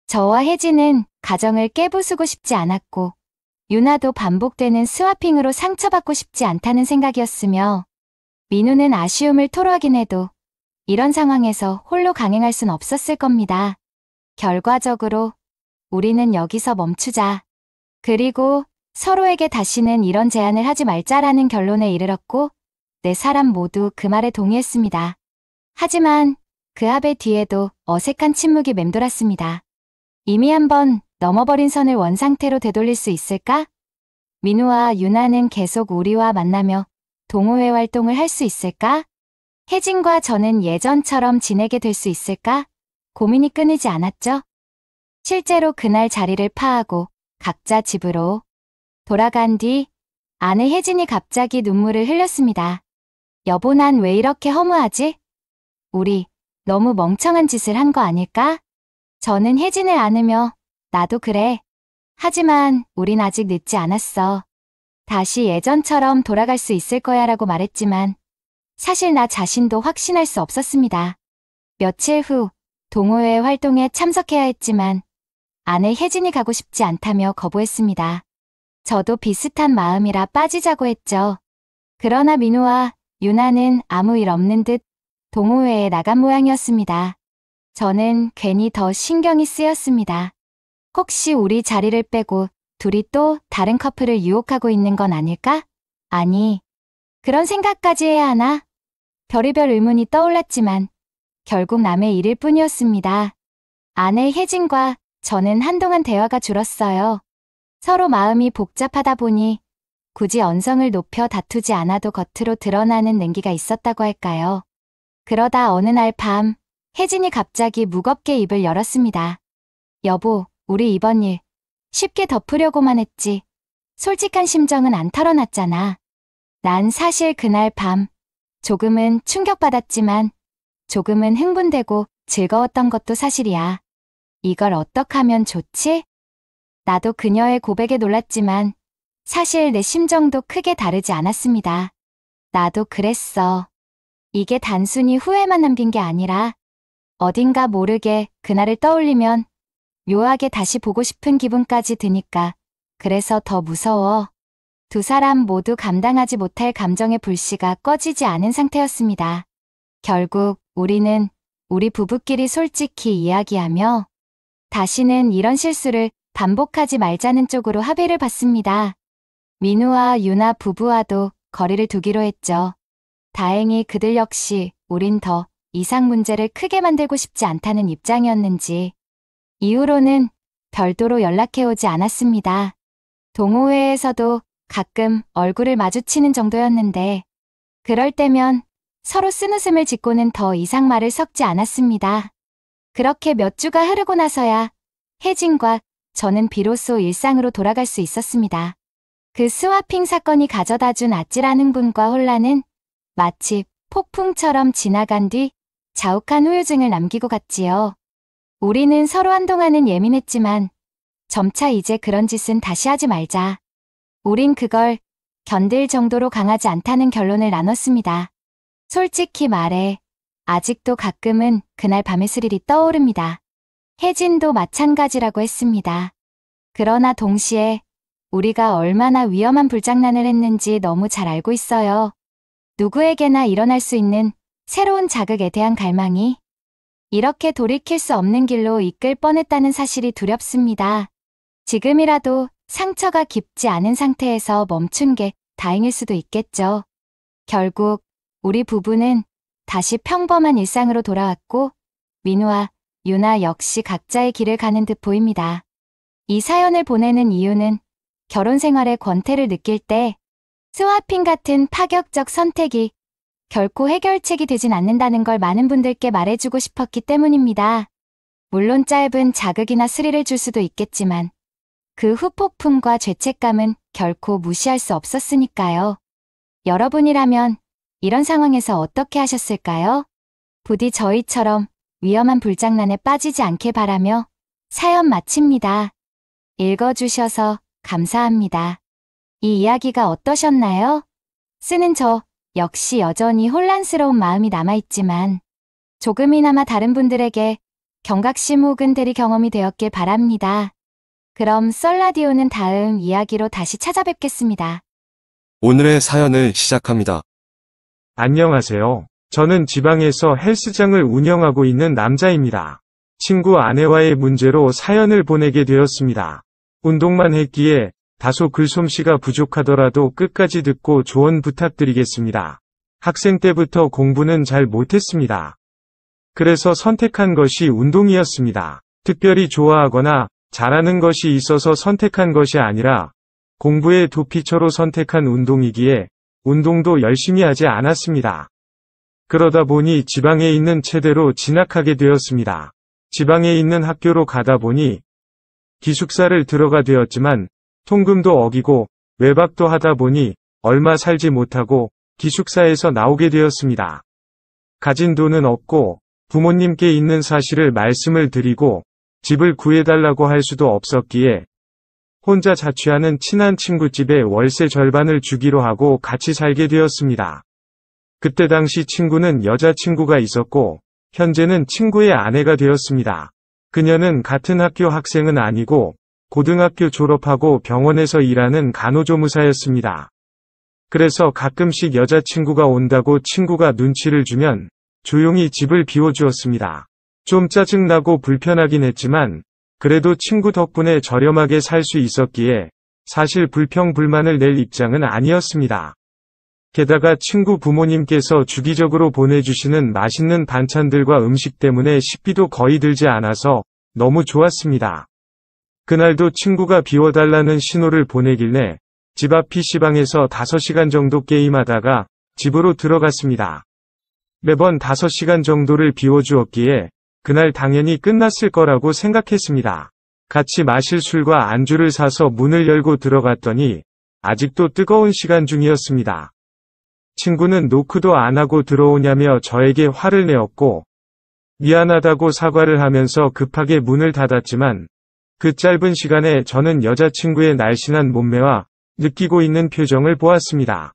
저와 혜진은 가정을 깨부수고 싶지 않았고 유나도 반복되는 스와핑으로 상처받고 싶지 않다는 생각이었으며 민우는 아쉬움을 토로하긴 해도 이런 상황에서 홀로 강행할 순 없었을 겁니다. 결과적으로 우리는 여기서 멈추자. 그리고 서로에게 다시는 이런 제안을 하지 말자라는 결론에 이르렀고 네 사람 모두 그 말에 동의했습니다. 하지만 그 합의 뒤에도 어색한 침묵이 맴돌았습니다. 이미 한번 넘어버린 선을 원상태로 되돌릴 수 있을까? 민우와 유나는 계속 우리와 만나며 동호회 활동을 할 수 있을까? 혜진과 저는 예전처럼 지내게 될 수 있을까? 고민이 끊이지 않았죠. 실제로 그날 자리를 파하고 각자 집으로 돌아간 뒤 아내 혜진이 갑자기 눈물을 흘렸습니다. 여보, 난 왜 이렇게 허무하지? 우리 너무 멍청한 짓을 한 거 아닐까? 저는 혜진을 안으며 나도 그래. 하지만 우린 아직 늦지 않았어. 다시 예전처럼 돌아갈 수 있을 거야 라고 말했지만 사실 나 자신도 확신할 수 없었습니다. 며칠 후 동호회 활동에 참석해야 했지만 아내 혜진이 가고 싶지 않다며 거부했습니다. 저도 비슷한 마음이라 빠지자고 했죠. 그러나 민우와 유나는 아무 일 없는 듯 동호회에 나간 모양이었습니다. 저는 괜히 더 신경이 쓰였습니다. 혹시 우리 자리를 빼고 둘이 또 다른 커플을 유혹하고 있는 건 아닐까? 아니, 그런 생각까지 해야 하나? 별의별 의문이 떠올랐지만 결국 남의 일일 뿐이었습니다. 아내 혜진과 저는 한동안 대화가 줄었어요. 서로 마음이 복잡하다 보니 굳이 언성을 높여 다투지 않아도 겉으로 드러나는 냉기가 있었다고 할까요? 그러다 어느 날 밤 혜진이 갑자기 무겁게 입을 열었습니다. 여보, 우리 이번 일 쉽게 덮으려고만 했지. 솔직한 심정은 안 털어놨잖아. 난 사실 그날 밤 조금은 충격받았지만 조금은 흥분되고 즐거웠던 것도 사실이야. 이걸 어떡하면 좋지? 나도 그녀의 고백에 놀랐지만 사실 내 심정도 크게 다르지 않았습니다. 나도 그랬어. 이게 단순히 후회만 남긴 게 아니라 어딘가 모르게 그날을 떠올리면 묘하게 다시 보고 싶은 기분까지 드니까 그래서 더 무서워. 두 사람 모두 감당하지 못할 감정의 불씨가 꺼지지 않은 상태였습니다. 결국 우리는 우리 부부끼리 솔직히 이야기하며 다시는 이런 실수를 반복하지 말자는 쪽으로 합의를 봤습니다. 민우와 유나 부부와도 거리를 두기로 했죠. 다행히 그들 역시 우린 더 이상 문제를 크게 만들고 싶지 않다는 입장이었는지 이후로는 별도로 연락해오지 않았습니다. 동호회에서도 가끔 얼굴을 마주치는 정도였는데 그럴 때면 서로 쓴웃음을 짓고는 더 이상 말을 섞지 않았습니다. 그렇게 몇 주가 흐르고 나서야 혜진과 저는 비로소 일상으로 돌아갈 수 있었습니다. 그 스와핑 사건이 가져다준 아찔한 흥분과 혼란은 마치 폭풍처럼 지나간 뒤 자욱한 후유증을 남기고 갔지요. 우리는 서로 한동안은 예민했지만 점차 이제 그런 짓은 다시 하지 말자. 우린 그걸 견딜 정도로 강하지 않다는 결론을 나눴습니다. 솔직히 말해 아직도 가끔은 그날 밤의 스릴이 떠오릅니다. 혜진도 마찬가지라고 했습니다. 그러나 동시에 우리가 얼마나 위험한 불장난을 했는지 너무 잘 알고 있어요. 누구에게나 일어날 수 있는 새로운 자극에 대한 갈망이 이렇게 돌이킬 수 없는 길로 이끌 뻔했다는 사실이 두렵습니다. 지금이라도 상처가 깊지 않은 상태에서 멈춘 게 다행일 수도 있겠죠. 결국 우리 부부는 다시 평범한 일상으로 돌아왔고 민우와 유나 역시 각자의 길을 가는 듯 보입니다. 이 사연을 보내는 이유는 결혼 생활의 권태를 느낄 때 스와핑 같은 파격적 선택이 결코 해결책이 되진 않는다는 걸 많은 분들께 말해주고 싶었기 때문입니다. 물론 짧은 자극이나 스릴을 줄 수도 있겠지만 그 후폭풍과 죄책감은 결코 무시할 수 없었으니까요. 여러분이라면 이런 상황에서 어떻게 하셨을까요? 부디 저희처럼 위험한 불장난에 빠지지 않길 바라며 사연 마칩니다. 읽어주셔서 감사합니다. 이 이야기가 어떠셨나요? 쓰는 저 역시 여전히 혼란스러운 마음이 남아있지만 조금이나마 다른 분들에게 경각심 혹은 대리 경험이 되었길 바랍니다. 그럼 썰라디오는 다음 이야기로 다시 찾아뵙겠습니다. 오늘의 사연을 시작합니다. 안녕하세요. 저는 지방에서 헬스장을 운영하고 있는 남자입니다. 친구 아내와의 문제로 사연을 보내게 되었습니다. 운동만 했기에 다소 글솜씨가 부족하더라도 끝까지 듣고 조언 부탁드리겠습니다. 학생 때부터 공부는 잘 못했습니다. 그래서 선택한 것이 운동이었습니다. 특별히 좋아하거나 잘하는 것이 있어서 선택한 것이 아니라 공부의 도피처로 선택한 운동이기에 운동도 열심히 하지 않았습니다. 그러다 보니 지방에 있는 체대로 진학하게 되었습니다. 지방에 있는 학교로 가다 보니 기숙사를 들어가 되었지만 통금도 어기고 외박도 하다 보니 얼마 살지 못하고 기숙사에서 나오게 되었습니다. 가진 돈은 없고 부모님께 있는 사실을 말씀을 드리고 집을 구해달라고 할 수도 없었기에 혼자 자취하는 친한 친구 집에 월세 절반을 주기로 하고 같이 살게 되었습니다. 그때 당시 친구는 여자친구가 있었고 현재는 친구의 아내가 되었습니다. 그녀는 같은 학교 학생은 아니고 고등학교 졸업하고 병원에서 일하는 간호조무사였습니다. 그래서 가끔씩 여자친구가 온다고 친구가 눈치를 주면 조용히 집을 비워주었습니다. 좀 짜증나고 불편하긴 했지만 그래도 친구 덕분에 저렴하게 살 수 있었기에 사실 불평불만을 낼 입장은 아니었습니다. 게다가 친구 부모님께서 주기적으로 보내주시는 맛있는 반찬들과 음식 때문에 식비도 거의 들지 않아서 너무 좋았습니다. 그날도 친구가 비워달라는 신호를 보내길래 집 앞 PC방에서 5시간 정도 게임하다가 집으로 들어갔습니다. 매번 5시간 정도를 비워주었기에 그날 당연히 끝났을 거라고 생각했습니다. 같이 마실 술과 안주를 사서 문을 열고 들어갔더니 아직도 뜨거운 시간 중이었습니다. 친구는 노크도 안 하고 들어오냐며 저에게 화를 내었고 미안하다고 사과를 하면서 급하게 문을 닫았지만 그 짧은 시간에 저는 여자친구의 날씬한 몸매와 느끼고 있는 표정을 보았습니다.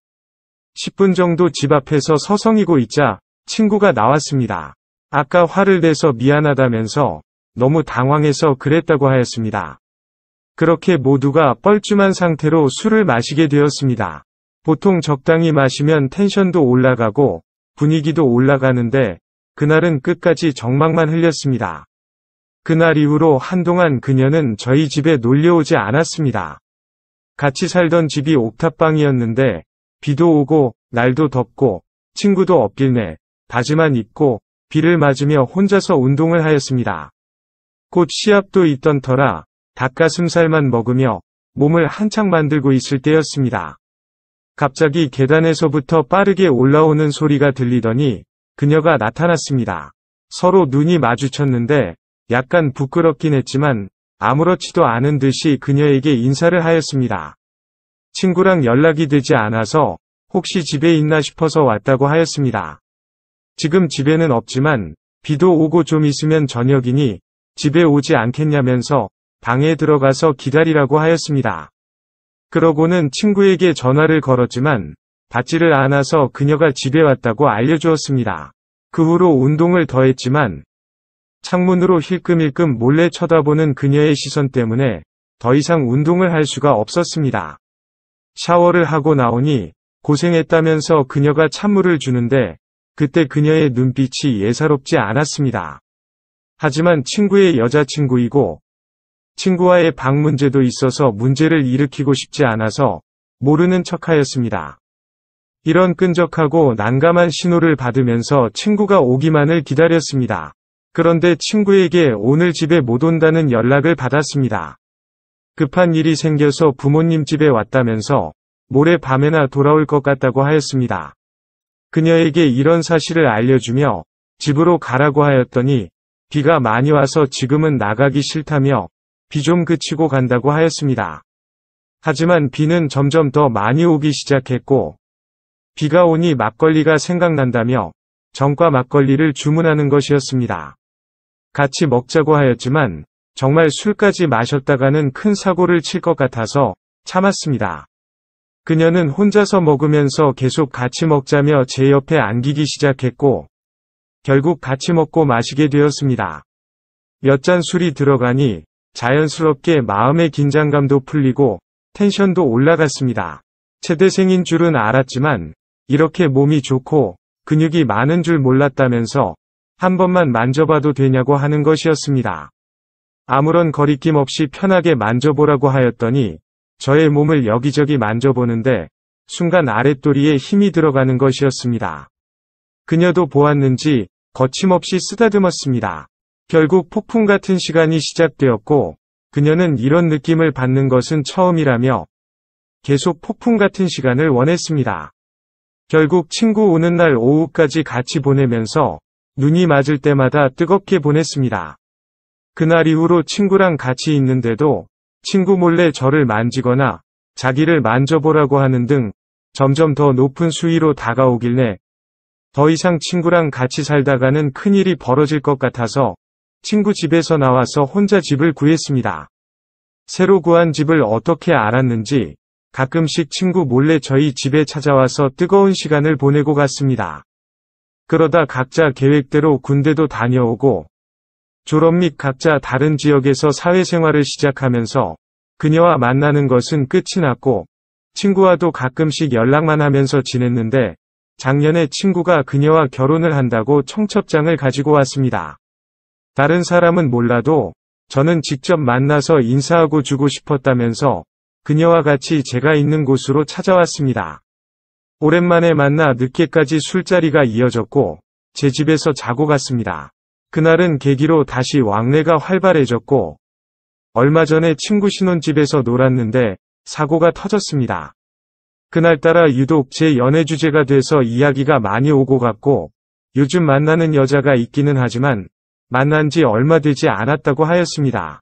10분 정도 집 앞에서 서성이고 있자 친구가 나왔습니다. 아까 화를 내서 미안하다면서 너무 당황해서 그랬다고 하였습니다. 그렇게 모두가 뻘쭘한 상태로 술을 마시게 되었습니다. 보통 적당히 마시면 텐션도 올라가고 분위기도 올라가는데 그날은 끝까지 정막만 흘렸습니다. 그날 이후로 한동안 그녀는 저희 집에 놀려오지 않았습니다. 같이 살던 집이 옥탑방이었는데 비도 오고 날도 덥고 친구도 없길래 바지만 입고 비를 맞으며 혼자서 운동을 하였습니다. 곧 시합도 있던 터라 닭가슴살만 먹으며 몸을 한창 만들고 있을 때였습니다. 갑자기 계단에서부터 빠르게 올라오는 소리가 들리더니 그녀가 나타났습니다. 서로 눈이 마주쳤는데 약간 부끄럽긴 했지만 아무렇지도 않은 듯이 그녀에게 인사를 하였습니다. 친구랑 연락이 되지 않아서 혹시 집에 있나 싶어서 왔다고 하였습니다. 지금 집에는 없지만 비도 오고 좀 있으면 저녁이니 집에 오지 않겠냐면서 방에 들어가서 기다리라고 하였습니다. 그러고는 친구에게 전화를 걸었지만 받지를 않아서 그녀가 집에 왔다고 알려주었습니다. 그 후로 운동을 더 했지만 창문으로 힐끔힐끔 몰래 쳐다보는 그녀의 시선 때문에 더 이상 운동을 할 수가 없었습니다. 샤워를 하고 나오니 고생했다면서 그녀가 찬물을 주는데 그때 그녀의 눈빛이 예사롭지 않았습니다. 하지만 친구의 여자친구이고 친구와의 방 문제도 있어서 문제를 일으키고 싶지 않아서 모르는 척하였습니다. 이런 끈적하고 난감한 신호를 받으면서 친구가 오기만을 기다렸습니다. 그런데 친구에게 오늘 집에 못 온다는 연락을 받았습니다. 급한 일이 생겨서 부모님 집에 왔다면서 모레 밤에나 돌아올 것 같다고 하였습니다. 그녀에게 이런 사실을 알려주며 집으로 가라고 하였더니 비가 많이 와서 지금은 나가기 싫다며 비 좀 그치고 간다고 하였습니다. 하지만 비는 점점 더 많이 오기 시작했고 비가 오니 막걸리가 생각난다며 정과 막걸리를 주문하는 것이었습니다. 같이 먹자고 하였지만 정말 술까지 마셨다가는 큰 사고를 칠 것 같아서 참았습니다. 그녀는 혼자서 먹으면서 계속 같이 먹자며 제 옆에 안기기 시작했고 결국 같이 먹고 마시게 되었습니다. 몇 잔 술이 들어가니 자연스럽게 마음의 긴장감도 풀리고 텐션도 올라갔습니다. 체대생인 줄은 알았지만 이렇게 몸이 좋고 근육이 많은 줄 몰랐다면서 한 번만 만져봐도 되냐고 하는 것이었습니다. 아무런 거리낌 없이 편하게 만져보라고 하였더니 저의 몸을 여기저기 만져보는데 순간 아랫도리에 힘이 들어가는 것이었습니다. 그녀도 보았는지 거침없이 쓰다듬었습니다. 결국 폭풍 같은 시간이 시작되었고 그녀는 이런 느낌을 받는 것은 처음이라며 계속 폭풍 같은 시간을 원했습니다. 결국 친구 오는 날 오후까지 같이 보내면서 눈이 맞을 때마다 뜨겁게 보냈습니다. 그날 이후로 친구랑 같이 있는데도 친구 몰래 저를 만지거나 자기를 만져보라고 하는 등 점점 더 높은 수위로 다가오길래 더 이상 친구랑 같이 살다가는 큰일이 벌어질 것 같아서 친구 집에서 나와서 혼자 집을 구했습니다. 새로 구한 집을 어떻게 알았는지 가끔씩 친구 몰래 저희 집에 찾아와서 뜨거운 시간을 보내고 갔습니다. 그러다 각자 계획대로 군대도 다녀오고 졸업 및 각자 다른 지역에서 사회생활을 시작하면서 그녀와 만나는 것은 끝이 났고 친구와도 가끔씩 연락만 하면서 지냈는데 작년에 친구가 그녀와 결혼을 한다고 청첩장을 가지고 왔습니다. 다른 사람은 몰라도 저는 직접 만나서 인사하고 주고 싶었다면서 그녀와 같이 제가 있는 곳으로 찾아왔습니다. 오랜만에 만나 늦게까지 술자리가 이어졌고 제 집에서 자고 갔습니다. 그날은 계기로 다시 왕래가 활발해졌고 얼마 전에 친구 신혼집에서 놀았는데 사고가 터졌습니다. 그날따라 유독 제 연애 주제가 돼서 이야기가 많이 오고 갔고 요즘 만나는 여자가 있기는 하지만 만난 지 얼마 되지 않았다고 하였습니다.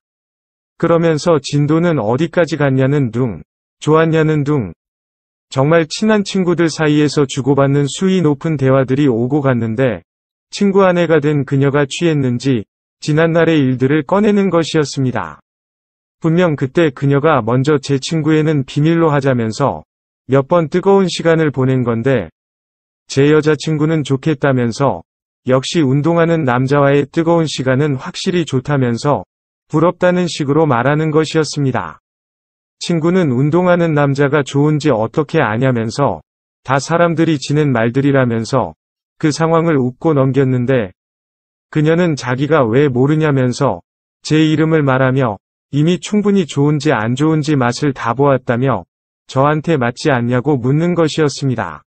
그러면서 진도는 어디까지 갔냐는 둥, 좋았냐는 둥, 정말 친한 친구들 사이에서 주고받는 수위 높은 대화들이 오고 갔는데 친구 아내가 된 그녀가 취했는지 지난날의 일들을 꺼내는 것이었습니다. 분명 그때 그녀가 먼저 제 친구에는 비밀로 하자면서 몇 번 뜨거운 시간을 보낸 건데 제 여자친구는 좋겠다면서 역시 운동하는 남자와의 뜨거운 시간은 확실히 좋다면서 부럽다는 식으로 말하는 것이었습니다. 친구는 운동하는 남자가 좋은지 어떻게 아냐면서 다 사람들이 지는 말들이라면서 그 상황을 웃고 넘겼는데 그녀는 자기가 왜 모르냐면서 제 이름을 말하며 이미 충분히 좋은지 안 좋은지 맛을 다 보았다며 저한테 맞지 않냐고 묻는 것이었습니다.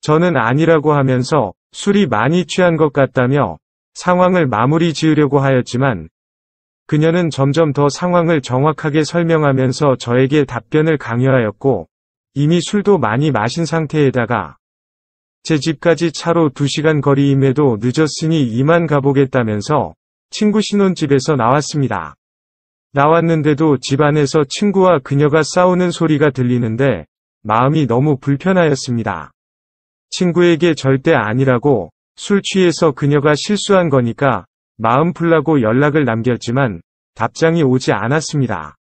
저는 아니라고 하면서 술이 많이 취한 것 같다며 상황을 마무리 지으려고 하였지만 그녀는 점점 더 상황을 정확하게 설명하면서 저에게 답변을 강요하였고 이미 술도 많이 마신 상태에다가 제 집까지 차로 2시간 거리임에도 늦었으니 이만 가보겠다면서 친구 신혼집에서 나왔습니다. 나왔는데도 집 안에서 친구와 그녀가 싸우는 소리가 들리는데 마음이 너무 불편하였습니다. 친구에게 절대 아니라고 술 취해서 그녀가 실수한 거니까 마음 풀라고 연락을 남겼지만 답장이 오지 않았습니다.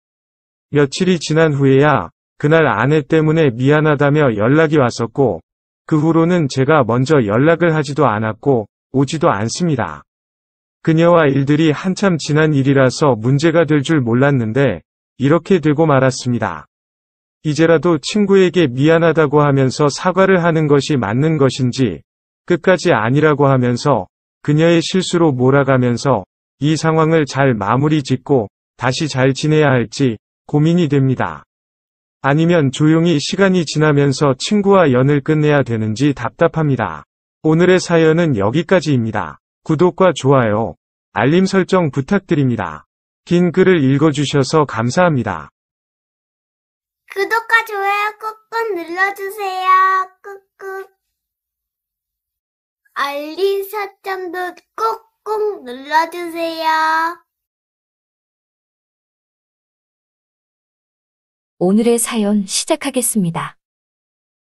며칠이 지난 후에야 그날 아내 때문에 미안하다며 연락이 왔었고 그 후로는 제가 먼저 연락을 하지도 않았고 오지도 않습니다. 그녀와 일들이 한참 지난 일이라서 문제가 될 줄 몰랐는데 이렇게 되고 말았습니다. 이제라도 친구에게 미안하다고 하면서 사과를 하는 것이 맞는 것인지 끝까지 아니라고 하면서 그녀의 실수로 몰아가면서 이 상황을 잘 마무리 짓고 다시 잘 지내야 할지 고민이 됩니다. 아니면 조용히 시간이 지나면서 친구와 연을 끝내야 되는지 답답합니다. 오늘의 사연은 여기까지입니다. 구독과 좋아요, 알림 설정 부탁드립니다. 긴 글을 읽어주셔서 감사합니다. 구독과 좋아요 꾹꾹 눌러주세요. 꾹꾹. 알림 설정도 꾹꾹 눌러주세요. 오늘의 사연 시작하겠습니다.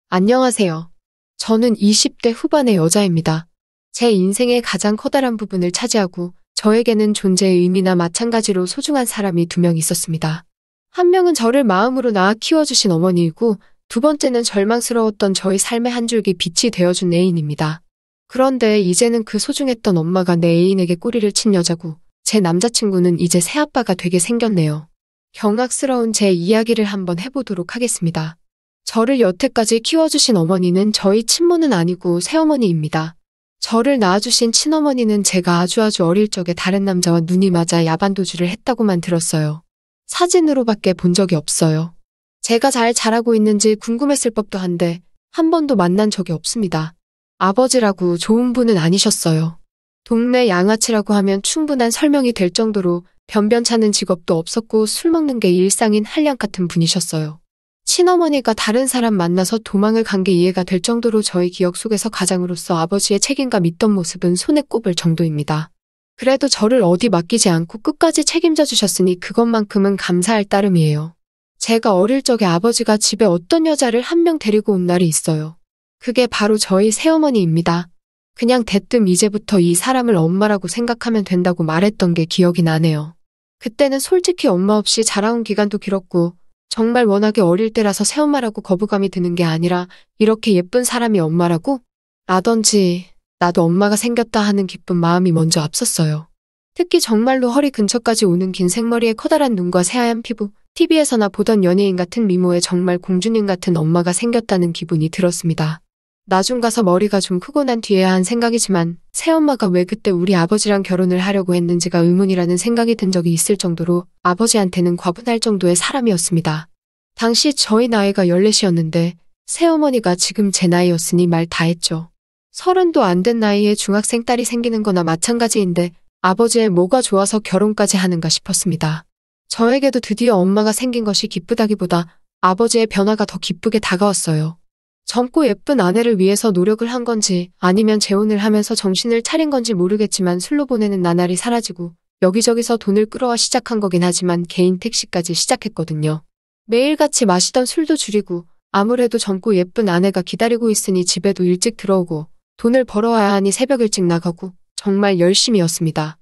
안녕하세요. 저는 20대 후반의 여자입니다. 제 인생의 가장 커다란 부분을 차지하고 저에게는 존재의 의미나 마찬가지로 소중한 사람이 2명 있었습니다. 한 명은 저를 마음으로 낳아 키워주신 어머니이고 두 번째는 절망스러웠던 저의 삶의 한 줄기 빛이 되어준 애인입니다. 그런데 이제는 그 소중했던 엄마가 내 애인에게 꼬리를 친 여자고 제 남자친구는 이제 새아빠가 되게 생겼네요. 경악스러운 제 이야기를 한번 해보도록 하겠습니다. 저를 여태까지 키워주신 어머니는 저희 친모는 아니고 새어머니입니다. 저를 낳아주신 친어머니는 제가 아주 어릴 적에 다른 남자와 눈이 맞아 야반도주를 했다고만 들었어요. 사진으로밖에 본 적이 없어요. 제가 잘 자라고 있는지 궁금했을 법도 한데 한 번도 만난 적이 없습니다. 아버지라고 좋은 분은 아니셨어요. 동네 양아치라고 하면 충분한 설명이 될 정도로 변변찮은 직업도 없었고 술 먹는 게 일상인 한량 같은 분이셨어요. 친어머니가 다른 사람 만나서 도망을 간 게 이해가 될 정도로 저의 기억 속에서 가장으로서 아버지의 책임감 있던 모습은 손에 꼽을 정도입니다. 그래도 저를 어디 맡기지 않고 끝까지 책임져 주셨으니 그것만큼은 감사할 따름이에요. 제가 어릴 적에 아버지가 집에 어떤 여자를 한 명 데리고 온 날이 있어요. 그게 바로 저희 새어머니입니다. 그냥 대뜸 이제부터 이 사람을 엄마라고 생각하면 된다고 말했던 게 기억이 나네요. 그때는 솔직히 엄마 없이 자라온 기간도 길었고 정말 워낙에 어릴 때라서 새엄마라고 거부감이 드는 게 아니라 이렇게 예쁜 사람이 엄마라고? 라던지 나도 엄마가 생겼다 하는 기쁜 마음이 먼저 앞섰어요. 특히 정말로 허리 근처까지 오는 긴 생머리에 커다란 눈과 새하얀 피부, TV에서나 보던 연예인 같은 미모에 정말 공주님 같은 엄마가 생겼다는 기분이 들었습니다. 나중 가서 머리가 좀 크고 난 뒤에야 한 생각이지만 새엄마가 왜 그때 우리 아버지랑 결혼을 하려고 했는지가 의문이라는 생각이 든 적이 있을 정도로 아버지한테는 과분할 정도의 사람이었습니다. 당시 저희 나이가 14이었는데 새어머니가 지금 제 나이였으니 말 다 했죠. 30도 안 된 나이에 중학생 딸이 생기는 거나 마찬가지인데 아버지의 뭐가 좋아서 결혼까지 하는가 싶었습니다. 저에게도 드디어 엄마가 생긴 것이 기쁘다기보다 아버지의 변화가 더 기쁘게 다가왔어요. 젊고 예쁜 아내를 위해서 노력을 한 건지 아니면 재혼을 하면서 정신을 차린 건지 모르겠지만 술로 보내는 나날이 사라지고 여기저기서 돈을 끌어와 시작한 거긴 하지만 개인 택시까지 시작했거든요. 매일같이 마시던 술도 줄이고 아무래도 젊고 예쁜 아내가 기다리고 있으니 집에도 일찍 들어오고 돈을 벌어와야 하니 새벽 일찍 나가고 정말 열심히였습니다.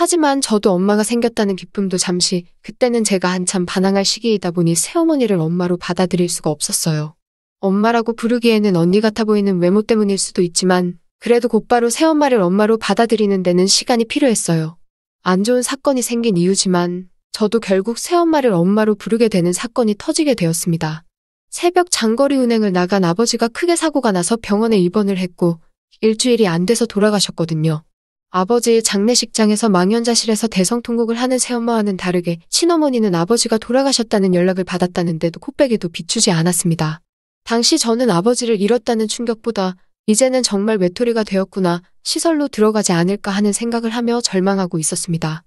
하지만 저도 엄마가 생겼다는 기쁨도 잠시, 그때는 제가 한참 반항할 시기이다 보니 새어머니를 엄마로 받아들일 수가 없었어요. 엄마라고 부르기에는 언니 같아 보이는 외모 때문일 수도 있지만 그래도 곧바로 새엄마를 엄마로 받아들이는 데는 시간이 필요했어요. 안 좋은 사건이 생긴 이유지만 저도 결국 새엄마를 엄마로 부르게 되는 사건이 터지게 되었습니다. 새벽 장거리 운행을 나간 아버지가 크게 사고가 나서 병원에 입원을 했고 일주일이 안 돼서 돌아가셨거든요. 아버지의 장례식장에서 망연자실해서 대성통곡을 하는 새엄마와는 다르게 친어머니는 아버지가 돌아가셨다는 연락을 받았다는데도 코빼기도 비추지 않았습니다. 당시 저는 아버지를 잃었다는 충격보다 이제는 정말 외톨이가 되었구나, 시설로 들어가지 않을까 하는 생각을 하며 절망하고 있었습니다.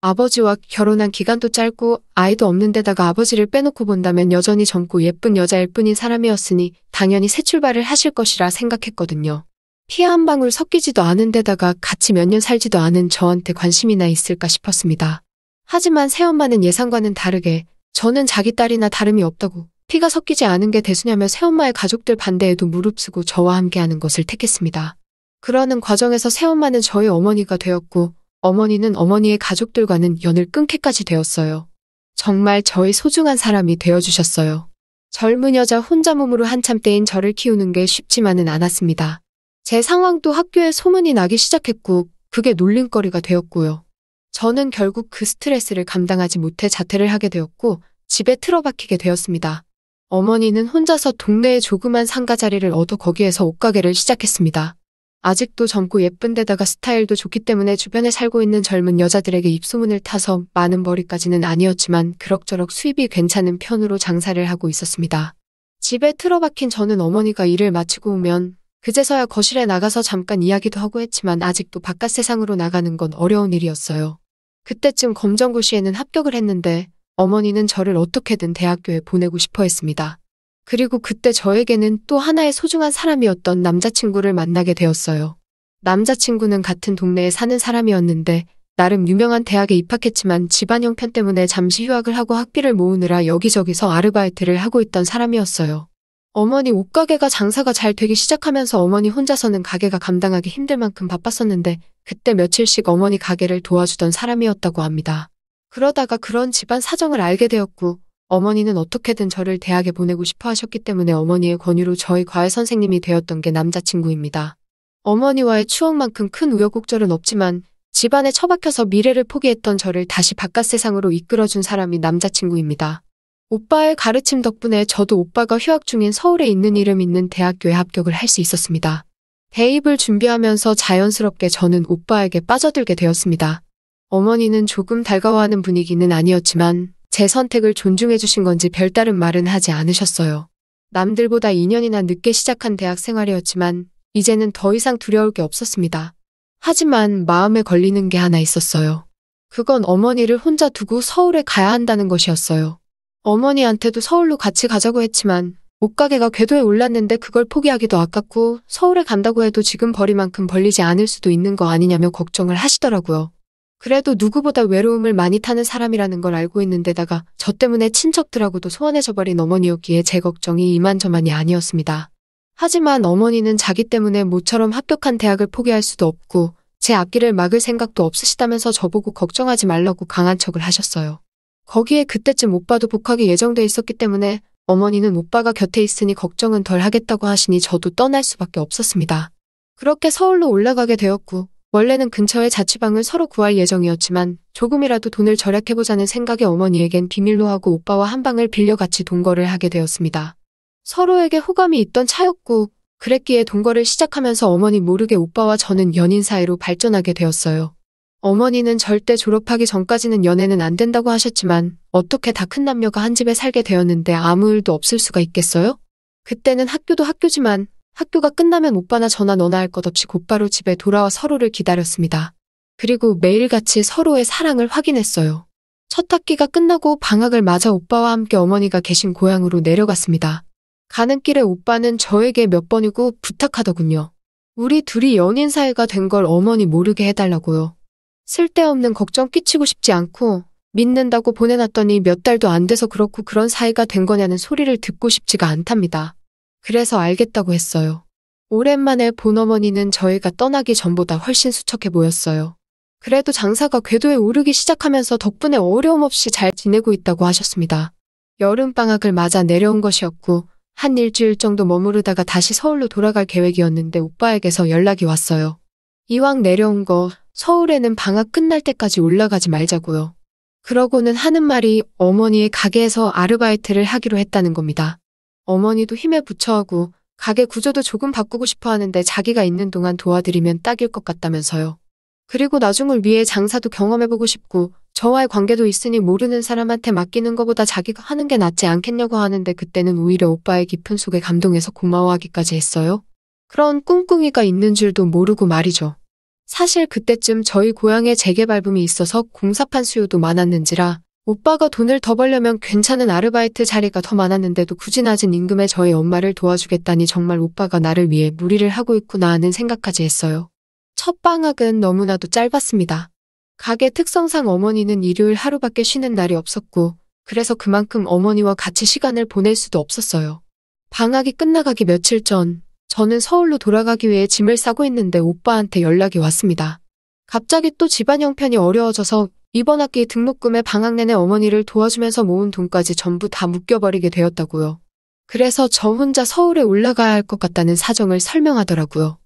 아버지와 결혼한 기간도 짧고 아이도 없는 데다가 아버지를 빼놓고 본다면 여전히 젊고 예쁜 여자일 뿐인 사람이었으니 당연히 새 출발을 하실 것이라 생각했거든요. 피 한 방울 섞이지도 않은 데다가 같이 몇 년 살지도 않은 저한테 관심이나 있을까 싶었습니다. 하지만 새엄마는 예상과는 다르게 저는 자기 딸이나 다름이 없다고 피가 섞이지 않은 게 대수냐며 새엄마의 가족들 반대에도 무릅쓰고 저와 함께하는 것을 택했습니다. 그러는 과정에서 새엄마는 저의 어머니가 되었고 어머니는 어머니의 가족들과는 연을 끊게까지 되었어요. 정말 저의 소중한 사람이 되어주셨어요. 젊은 여자 혼자 몸으로 한참 때인 저를 키우는 게 쉽지만은 않았습니다. 제 상황도 학교에 소문이 나기 시작했고 그게 놀림거리가 되었고요. 저는 결국 그 스트레스를 감당하지 못해 자퇴를 하게 되었고 집에 틀어박히게 되었습니다. 어머니는 혼자서 동네에 조그만 상가 자리를 얻어 거기에서 옷가게를 시작했습니다. 아직도 젊고 예쁜 데다가 스타일도 좋기 때문에 주변에 살고 있는 젊은 여자들에게 입소문을 타서 많은 벌이까지는 아니었지만 그럭저럭 수입이 괜찮은 편으로 장사를 하고 있었습니다. 집에 틀어박힌 저는 어머니가 일을 마치고 오면 그제서야 거실에 나가서 잠깐 이야기도 하고 했지만 아직도 바깥 세상으로 나가는 건 어려운 일이었어요. 그때쯤 검정고시에는 합격을 했는데 어머니는 저를 어떻게든 대학교에 보내고 싶어 했습니다. 그리고 그때 저에게는 또 하나의 소중한 사람이었던 남자친구를 만나게 되었어요. 남자친구는 같은 동네에 사는 사람이었는데 나름 유명한 대학에 입학했지만 집안 형편 때문에 잠시 휴학을 하고 학비를 모으느라 여기저기서 아르바이트를 하고 있던 사람이었어요. 어머니 옷가게가 장사가 잘 되기 시작하면서 어머니 혼자서는 가게가 감당하기 힘들 만큼 바빴었는데 그때 며칠씩 어머니 가게를 도와주던 사람이었다고 합니다. 그러다가 그런 집안 사정을 알게 되었고 어머니는 어떻게든 저를 대학에 보내고 싶어 하셨기 때문에 어머니의 권유로 저희 과외 선생님이 되었던 게 남자친구입니다. 어머니와의 추억만큼 큰 우여곡절은 없지만 집안에 처박혀서 미래를 포기했던 저를 다시 바깥 세상으로 이끌어준 사람이 남자친구입니다. 오빠의 가르침 덕분에 저도 오빠가 휴학 중인 서울에 있는 이름 있는 대학교에 합격을 할 수 있었습니다. 대입을 준비하면서 자연스럽게 저는 오빠에게 빠져들게 되었습니다. 어머니는 조금 달가워하는 분위기는 아니었지만 제 선택을 존중해 주신 건지 별다른 말은 하지 않으셨어요. 남들보다 2년이나 늦게 시작한 대학 생활이었지만 이제는 더 이상 두려울 게 없었습니다. 하지만 마음에 걸리는 게 하나 있었어요. 그건 어머니를 혼자 두고 서울에 가야 한다는 것이었어요. 어머니한테도 서울로 같이 가자고 했지만 옷가게가 궤도에 올랐는데 그걸 포기하기도 아깝고 서울에 간다고 해도 지금 벌이만큼 벌리지 않을 수도 있는 거 아니냐며 걱정을 하시더라고요. 그래도 누구보다 외로움을 많이 타는 사람이라는 걸 알고 있는데다가 저 때문에 친척들하고도 소원해져 버린 어머니였기에 제 걱정이 이만저만이 아니었습니다. 하지만 어머니는 자기 때문에 모처럼 합격한 대학을 포기할 수도 없고 제 앞길을 막을 생각도 없으시다면서 저보고 걱정하지 말라고 강한 척을 하셨어요. 거기에 그때쯤 오빠도 복학이 예정돼 있었기 때문에 어머니는 오빠가 곁에 있으니 걱정은 덜 하겠다고 하시니 저도 떠날 수밖에 없었습니다. 그렇게 서울로 올라가게 되었고 원래는 근처에 자취방을 서로 구할 예정이었지만 조금이라도 돈을 절약해보자는 생각에 어머니에겐 비밀로 하고 오빠와 한 방을 빌려 같이 동거를 하게 되었습니다. 서로에게 호감이 있던 차였고 그랬기에 동거를 시작하면서 어머니 모르게 오빠와 저는 연인 사이로 발전하게 되었어요. 어머니는 절대 졸업하기 전까지는 연애는 안 된다고 하셨지만 어떻게 다 큰 남녀가 한 집에 살게 되었는데 아무 일도 없을 수가 있겠어요? 그때는 학교도 학교지만 학교가 끝나면 오빠나 저나 너나 할 것 없이 곧바로 집에 돌아와 서로를 기다렸습니다. 그리고 매일같이 서로의 사랑을 확인했어요. 첫 학기가 끝나고 방학을 맞아 오빠와 함께 어머니가 계신 고향으로 내려갔습니다. 가는 길에 오빠는 저에게 몇 번이고 부탁하더군요. 우리 둘이 연인 사이가 된 걸 어머니 모르게 해달라고요. 쓸데없는 걱정 끼치고 싶지 않고 믿는다고 보내놨더니 몇 달도 안 돼서 그렇고 그런 사이가 된 거냐는 소리를 듣고 싶지가 않답니다. 그래서 알겠다고 했어요. 오랜만에 본 어머니는 저희가 떠나기 전보다 훨씬 수척해 보였어요. 그래도 장사가 궤도에 오르기 시작하면서 덕분에 어려움 없이 잘 지내고 있다고 하셨습니다. 여름방학을 맞아 내려온 것이었고 한 일주일 정도 머무르다가 다시 서울로 돌아갈 계획이었는데 오빠에게서 연락이 왔어요. 이왕 내려온 거 서울에는 방학 끝날 때까지 올라가지 말자고요. 그러고는 하는 말이 어머니의 가게에서 아르바이트를 하기로 했다는 겁니다. 어머니도 힘에 부처하고 가게 구조도 조금 바꾸고 싶어 하는데 자기가 있는 동안 도와드리면 딱일 것 같다면서요. 그리고 나중을 위해 장사도 경험해보고 싶고 저와의 관계도 있으니 모르는 사람한테 맡기는 것보다 자기가 하는 게 낫지 않겠냐고 하는데 그때는 오히려 오빠의 깊은 속에 감동해서 고마워하기까지 했어요. 그런 꿍꿍이가 있는 줄도 모르고 말이죠. 사실 그때쯤 저희 고향에 재개발붐이 있어서 공사판 수요도 많았는지라 오빠가 돈을 더 벌려면 괜찮은 아르바이트 자리가 더 많았는데도 굳이 낮은 임금에 저희 엄마를 도와주겠다니 정말 오빠가 나를 위해 무리를 하고 있구나 하는 생각까지 했어요. 첫 방학은 너무나도 짧았습니다. 가게 특성상 어머니는 일요일 하루밖에 쉬는 날이 없었고 그래서 그만큼 어머니와 같이 시간을 보낼 수도 없었어요. 방학이 끝나가기 며칠 전 저는 서울로 돌아가기 위해 짐을 싸고 있는데 오빠한테 연락이 왔습니다. 갑자기 또 집안 형편이 어려워져서 이번 학기 등록금에 방학 내내 어머니를 도와주면서 모은 돈까지 전부 다 묶여버리게 되었다고요. 그래서 저 혼자 서울에 올라가야 할 것 같다는 사정을 설명하더라고요.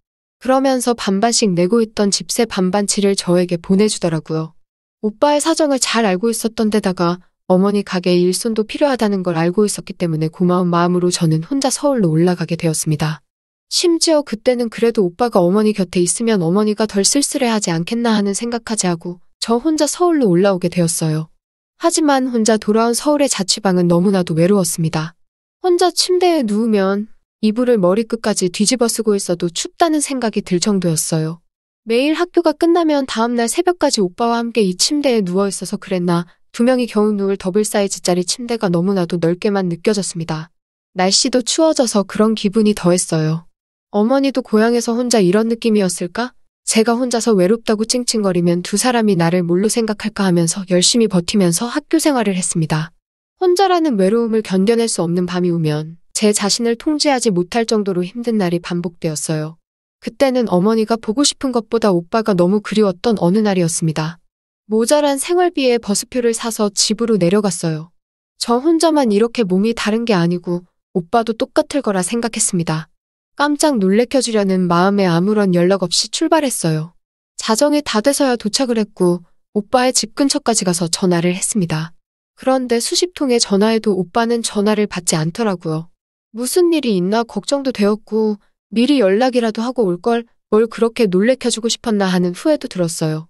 그러면서 반반씩 내고 있던 집세 반반치를 저에게 보내주더라고요. 오빠의 사정을 잘 알고 있었던 데다가 어머니 가게에 일손도 필요하다는 걸 알고 있었기 때문에 고마운 마음으로 저는 혼자 서울로 올라가게 되었습니다. 심지어 그때는 그래도 오빠가 어머니 곁에 있으면 어머니가 덜 쓸쓸해하지 않겠나 하는 생각까지 하고 저 혼자 서울로 올라오게 되었어요. 하지만 혼자 돌아온 서울의 자취방은 너무나도 외로웠습니다. 혼자 침대에 누우면 이불을 머리끝까지 뒤집어 쓰고 있어도 춥다는 생각이 들 정도였어요. 매일 학교가 끝나면 다음날 새벽까지 오빠와 함께 이 침대에 누워 있어서 그랬나 2명이 겨우 누울 더블 사이즈짜리 침대가 너무나도 넓게만 느껴졌습니다. 날씨도 추워져서 그런 기분이 더했어요. 어머니도 고향에서 혼자 이런 느낌이었을까? 제가 혼자서 외롭다고 찡찡거리면 두 사람이 나를 뭘로 생각할까 하면서 열심히 버티면서 학교 생활을 했습니다. 혼자라는 외로움을 견뎌낼 수 없는 밤이 오면 제 자신을 통제하지 못할 정도로 힘든 날이 반복되었어요. 그때는 어머니가 보고 싶은 것보다 오빠가 너무 그리웠던 어느 날이었습니다. 모자란 생활비에 버스표를 사서 집으로 내려갔어요. 저 혼자만 이렇게 몸이 다른 게 아니고 오빠도 똑같을 거라 생각했습니다. 깜짝 놀래켜주려는 마음에 아무런 연락 없이 출발했어요. 자정이 다 돼서야 도착을 했고 오빠의 집 근처까지 가서 전화를 했습니다. 그런데 수십 통의 전화에도 오빠는 전화를 받지 않더라고요. 무슨 일이 있나 걱정도 되었고 미리 연락이라도 하고 올걸 뭘 그렇게 놀래켜주고 싶었나 하는 후회도 들었어요.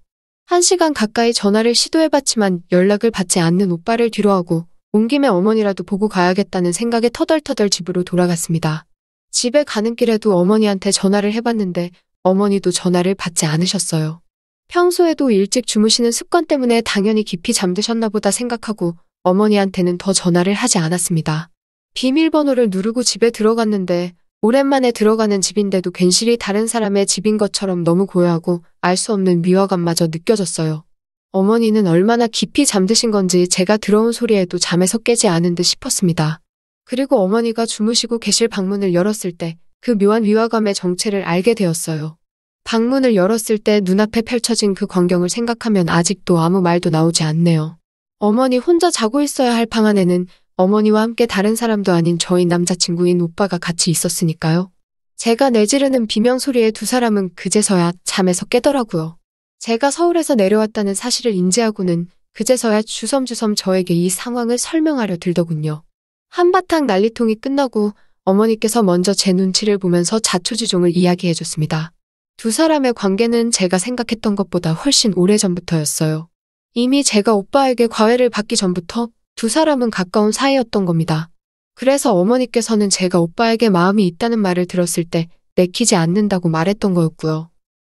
1시간 가까이 전화를 시도해봤지만 연락을 받지 않는 오빠를 뒤로하고 온 김에 어머니라도 보고 가야겠다는 생각에 터덜터덜 집으로 돌아갔습니다. 집에 가는 길에도 어머니한테 전화를 해봤는데 어머니도 전화를 받지 않으셨어요. 평소에도 일찍 주무시는 습관 때문에 당연히 깊이 잠드셨나 보다 생각하고 어머니한테는 더 전화를 하지 않았습니다. 비밀번호를 누르고 집에 들어갔는데 오랜만에 들어가는 집인데도 괜시리 다른 사람의 집인 것처럼 너무 고요하고 알 수 없는 위화감마저 느껴졌어요. 어머니는 얼마나 깊이 잠드신 건지 제가 들어온 소리에도 잠에서 깨지 않은 듯 싶었습니다. 그리고 어머니가 주무시고 계실 방문을 열었을 때 그 묘한 위화감의 정체를 알게 되었어요. 방문을 열었을 때 눈앞에 펼쳐진 그 광경을 생각하면 아직도 아무 말도 나오지 않네요. 어머니 혼자 자고 있어야 할 방 안에는 어머니와 함께 다른 사람도 아닌 저희 남자친구인 오빠가 같이 있었으니까요. 제가 내지르는 비명소리에 두 사람은 그제서야 잠에서 깨더라고요. 제가 서울에서 내려왔다는 사실을 인지하고는 그제서야 주섬주섬 저에게 이 상황을 설명하려 들더군요. 한바탕 난리통이 끝나고 어머니께서 먼저 제 눈치를 보면서 자초지종을 이야기해줬습니다. 두 사람의 관계는 제가 생각했던 것보다 훨씬 오래전부터였어요. 이미 제가 오빠에게 과외를 받기 전부터 두 사람은 가까운 사이였던 겁니다. 그래서 어머니께서는 제가 오빠에게 마음이 있다는 말을 들었을 때 내키지 않는다고 말했던 거였고요.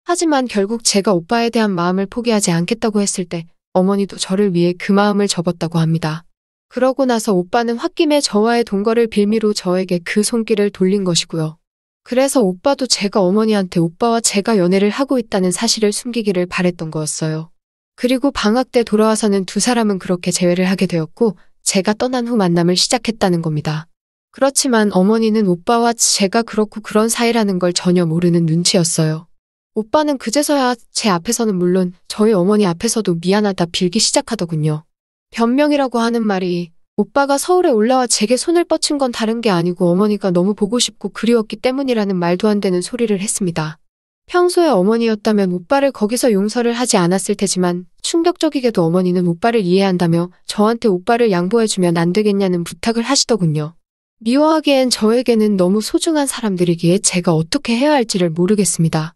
하지만 결국 제가 오빠에 대한 마음을 포기하지 않겠다고 했을 때 어머니도 저를 위해 그 마음을 접었다고 합니다. 그러고 나서 오빠는 홧김에 저와의 동거를 빌미로 저에게 그 손길을 돌린 것이고요. 그래서 오빠도 제가 어머니한테 오빠와 제가 연애를 하고 있다는 사실을 숨기기를 바랬던 거였어요. 그리고 방학 때 돌아와서는 두 사람은 그렇게 재회를 하게 되었고 제가 떠난 후 만남을 시작했다는 겁니다. 그렇지만 어머니는 오빠와 제가 그렇고 그런 사이라는 걸 전혀 모르는 눈치였어요. 오빠는 그제서야 제 앞에서는 물론 저희 어머니 앞에서도 미안하다 빌기 시작하더군요. 변명이라고 하는 말이 오빠가 서울에 올라와 제게 손을 뻗친 건 다른 게 아니고 어머니가 너무 보고 싶고 그리웠기 때문이라는 말도 안 되는 소리를 했습니다. 평소에 어머니였다면 오빠를 거기서 용서를 하지 않았을 테지만 충격적이게도 어머니는 오빠를 이해한다며 저한테 오빠를 양보해주면 안 되겠냐는 부탁을 하시더군요. 미워하기엔 저에게는 너무 소중한 사람들이기에 제가 어떻게 해야 할지를 모르겠습니다.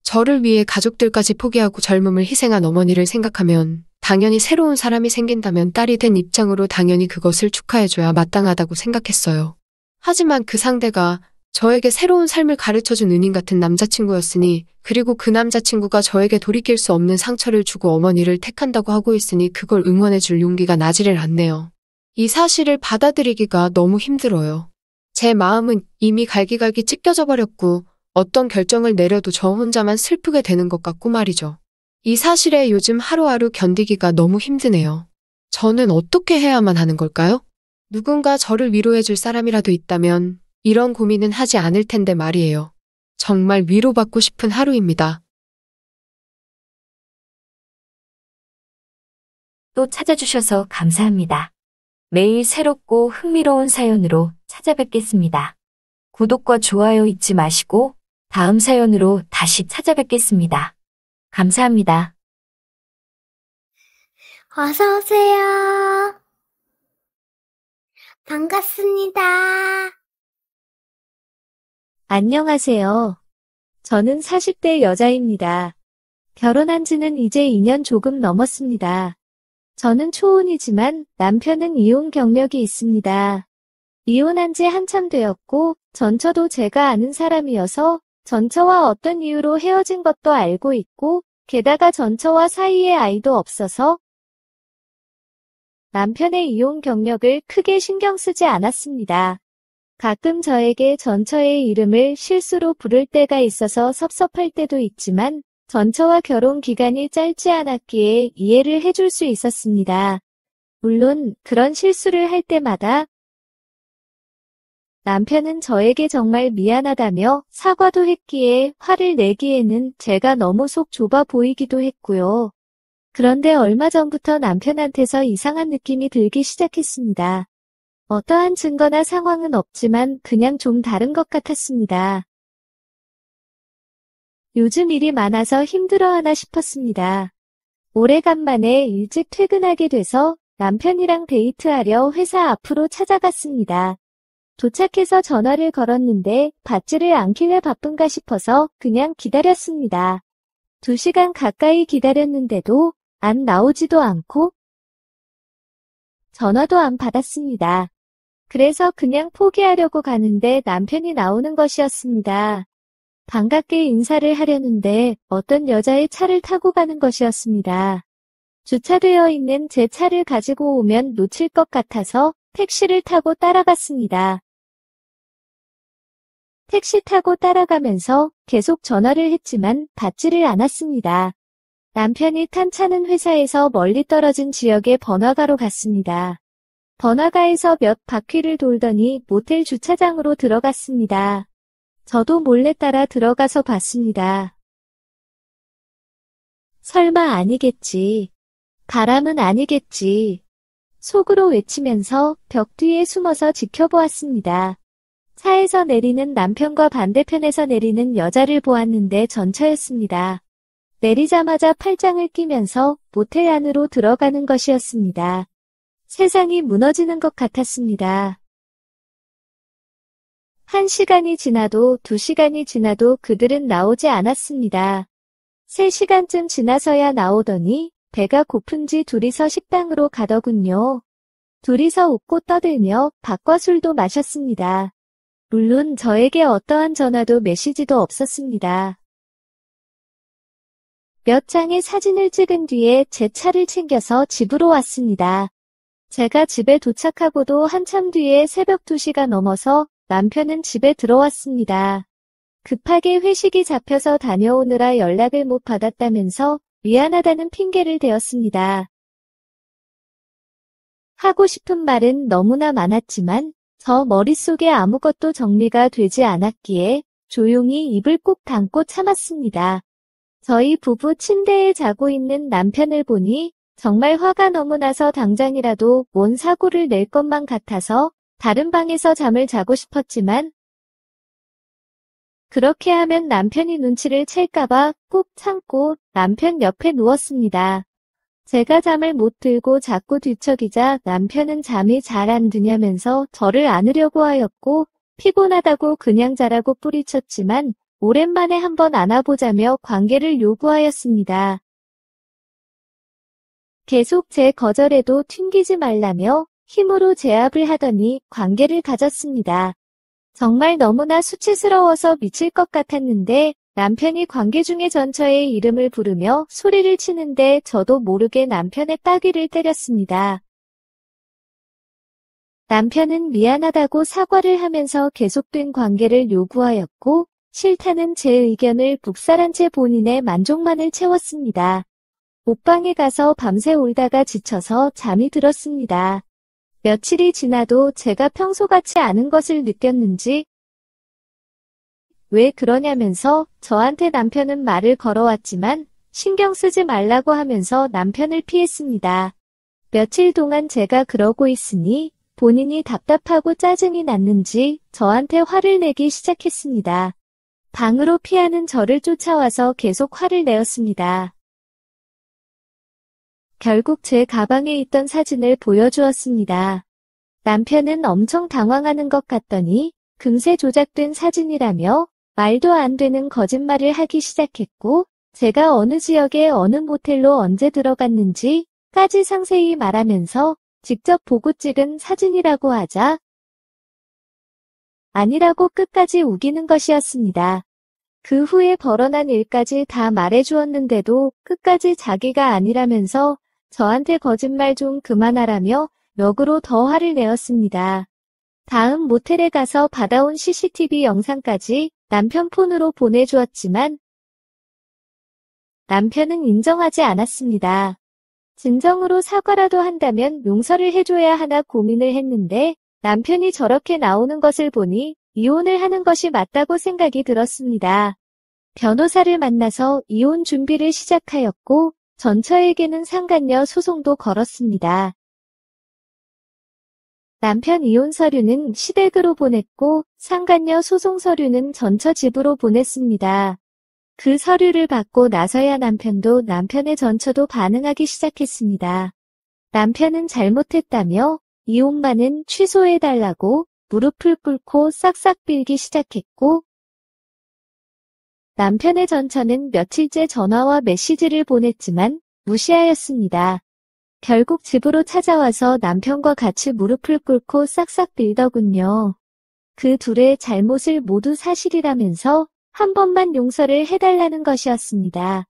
저를 위해 가족들까지 포기하고 젊음을 희생한 어머니를 생각하면 당연히 새로운 사람이 생긴다면 딸이 된 입장으로 당연히 그것을 축하해줘야 마땅하다고 생각했어요. 하지만 그 상대가 저에게 새로운 삶을 가르쳐준 은인 같은 남자친구였으니 그리고 그 남자친구가 저에게 돌이킬 수 없는 상처를 주고 어머니를 택한다고 하고 있으니 그걸 응원해줄 용기가 나지를 않네요. 이 사실을 받아들이기가 너무 힘들어요. 제 마음은 이미 갈기갈기 찢겨져 버렸고 어떤 결정을 내려도 저 혼자만 슬프게 되는 것 같고 말이죠. 이 사실에 요즘 하루하루 견디기가 너무 힘드네요. 저는 어떻게 해야만 하는 걸까요? 누군가 저를 위로해줄 사람이라도 있다면 이런 고민은 하지 않을 텐데 말이에요. 정말 위로받고 싶은 하루입니다. 또 찾아주셔서 감사합니다. 매일 새롭고 흥미로운 사연으로 찾아뵙겠습니다. 구독과 좋아요 잊지 마시고 다음 사연으로 다시 찾아뵙겠습니다. 감사합니다. 어서 오세요. 반갑습니다. 안녕하세요. 저는 40대 여자입니다. 결혼한 지는 이제 2년 조금 넘었습니다. 저는 초혼이지만 남편은 이혼 경력이 있습니다. 이혼한 지 한참 되었고 전처도 제가 아는 사람이어서 전처와 어떤 이유로 헤어진 것도 알고 있고 게다가 전처와 사이에 아이도 없어서 남편의 이혼 경력을 크게 신경 쓰지 않았습니다. 가끔 저에게 전처의 이름을 실수로 부를 때가 있어서 섭섭할 때도 있지만 전처와 결혼 기간이 짧지 않았기에 이해를 해줄 수 있었습니다. 물론 그런 실수를 할 때마다 남편은 저에게 정말 미안하다며 사과도 했기에 화를 내기에는 제가 너무 속 좁아 보이기도 했고요. 그런데 얼마 전부터 남편한테서 이상한 느낌이 들기 시작했습니다. 어떠한 증거나 상황은 없지만 그냥 좀 다른 것 같았습니다. 요즘 일이 많아서 힘들어하나 싶었습니다. 오래간만에 일찍 퇴근하게 돼서 남편이랑 데이트하려 회사 앞으로 찾아갔습니다. 도착해서 전화를 걸었는데 받지를 않길래 바쁜가 싶어서 그냥 기다렸습니다. 2시간 가까이 기다렸는데도 안 나오지도 않고 전화도 안 받았습니다. 그래서 그냥 포기하려고 가는데 남편이 나오는 것이었습니다. 반갑게 인사를 하려는데 어떤 여자의 차를 타고 가는 것이었습니다. 주차되어 있는 제 차를 가지고 오면 놓칠 것 같아서 택시를 타고 따라갔습니다. 택시 타고 따라가면서 계속 전화를 했지만 받지를 않았습니다. 남편이 탄 차는 회사에서 멀리 떨어진 지역의 번화가로 갔습니다. 번화가에서 몇 바퀴를 돌더니 모텔 주차장으로 들어갔습니다. 저도 몰래 따라 들어가서 봤습니다. 설마 아니겠지. 바람은 아니겠지. 속으로 외치면서 벽 뒤에 숨어서 지켜보았습니다. 차에서 내리는 남편과 반대편에서 내리는 여자를 보았는데 전처였습니다. 내리자마자 팔짱을 끼면서 모텔 안으로 들어가는 것이었습니다. 세상이 무너지는 것 같았습니다. 1시간이 지나도 2시간이 지나도 그들은 나오지 않았습니다. 3시간쯤 지나서야 나오더니 배가 고픈지 둘이서 식당으로 가더군요. 둘이서 웃고 떠들며 밥과 술도 마셨습니다. 물론 저에게 어떠한 전화도 메시지도 없었습니다. 몇 장의 사진을 찍은 뒤에 제 차를 챙겨서 집으로 왔습니다. 제가 집에 도착하고도 한참 뒤에 새벽 2시가 넘어서 남편은 집에 들어왔습니다. 급하게 회식이 잡혀서 다녀오느라 연락을 못 받았다면서 미안하다는 핑계를 대었습니다. 하고 싶은 말은 너무나 많았지만 저 머릿속에 아무것도 정리가 되지 않았기에 조용히 입을 꼭 닫고 참았습니다. 저희 부부 침대에 자고 있는 남편을 보니 정말 화가 너무 나서 당장이라도 뭔 사고를 낼 것만 같아서 다른 방에서 잠을 자고 싶었지만 그렇게 하면 남편이 눈치를 챌까봐 꾹 참고 남편 옆에 누웠습니다. 제가 잠을 못 들고 자꾸 뒤척이자 남편은 잠이 잘 안 드냐면서 저를 안으려고 하였고 피곤하다고 그냥 자라고 뿌리쳤지만 오랜만에 한번 안아보자며 관계를 요구하였습니다. 계속 제 거절에도 튕기지 말라며 힘으로 제압을 하더니 관계를 가졌습니다. 정말 너무나 수치스러워서 미칠 것 같았는데 남편이 관계 중에 전처의 이름을 부르며 소리를 치는데 저도 모르게 남편의 따귀를 때렸습니다. 남편은 미안하다고 사과를 하면서 계속된 관계를 요구하였고 싫다는 제 의견을 묵살한 채 본인의 만족만을 채웠습니다. 옷방에 가서 밤새 울다가 지쳐서 잠이 들었습니다. 며칠이 지나도 제가 평소같지 않은 것을 느꼈는지 왜 그러냐면서 저한테 남편은 말을 걸어왔지만 신경 쓰지 말라고 하면서 남편을 피했습니다. 며칠 동안 제가 그러고 있으니 본인이 답답하고 짜증이 났는지 저한테 화를 내기 시작했습니다. 방으로 피하는 저를 쫓아와서 계속 화를 내었습니다. 결국 제 가방에 있던 사진을 보여주었습니다. 남편은 엄청 당황하는 것 같더니 금세 조작된 사진이라며 말도 안 되는 거짓말을 하기 시작했고 제가 어느 지역에 어느 모텔로 언제 들어갔는지까지 상세히 말하면서 직접 보고 찍은 사진이라고 하자 아니라고 끝까지 우기는 것이었습니다. 그 후에 벌어난 일까지 다 말해주었는데도 끝까지 자기가 아니라면서 저한테 거짓말 좀 그만하라며 역으로 더 화를 내었습니다. 다음 모텔에 가서 받아온 CCTV 영상까지 남편 폰으로 보내주었지만 남편은 인정하지 않았습니다. 진정으로 사과라도 한다면 용서를 해줘야 하나 고민을 했는데 남편이 저렇게 나오는 것을 보니 이혼을 하는 것이 맞다고 생각이 들었습니다. 변호사를 만나서 이혼 준비를 시작하였고 전처에게는 상간녀 소송도 걸었습니다. 남편 이혼 서류는 시댁으로 보냈고 상간녀 소송 서류는 전처 집으로 보냈습니다. 그 서류를 받고 나서야 남편도 남편의 전처도 반응하기 시작했습니다. 남편은 잘못했다며 이혼만은 취소해달라고 무릎을 꿇고 싹싹 빌기 시작했고 남편의 전처는 며칠째 전화와 메시지를 보냈지만 무시하였습니다. 결국 집으로 찾아와서 남편과 같이 무릎을 꿇고 싹싹 빌더군요. 그 둘의 잘못을 모두 사실이라면서 한 번만 용서를 해달라는 것이었습니다.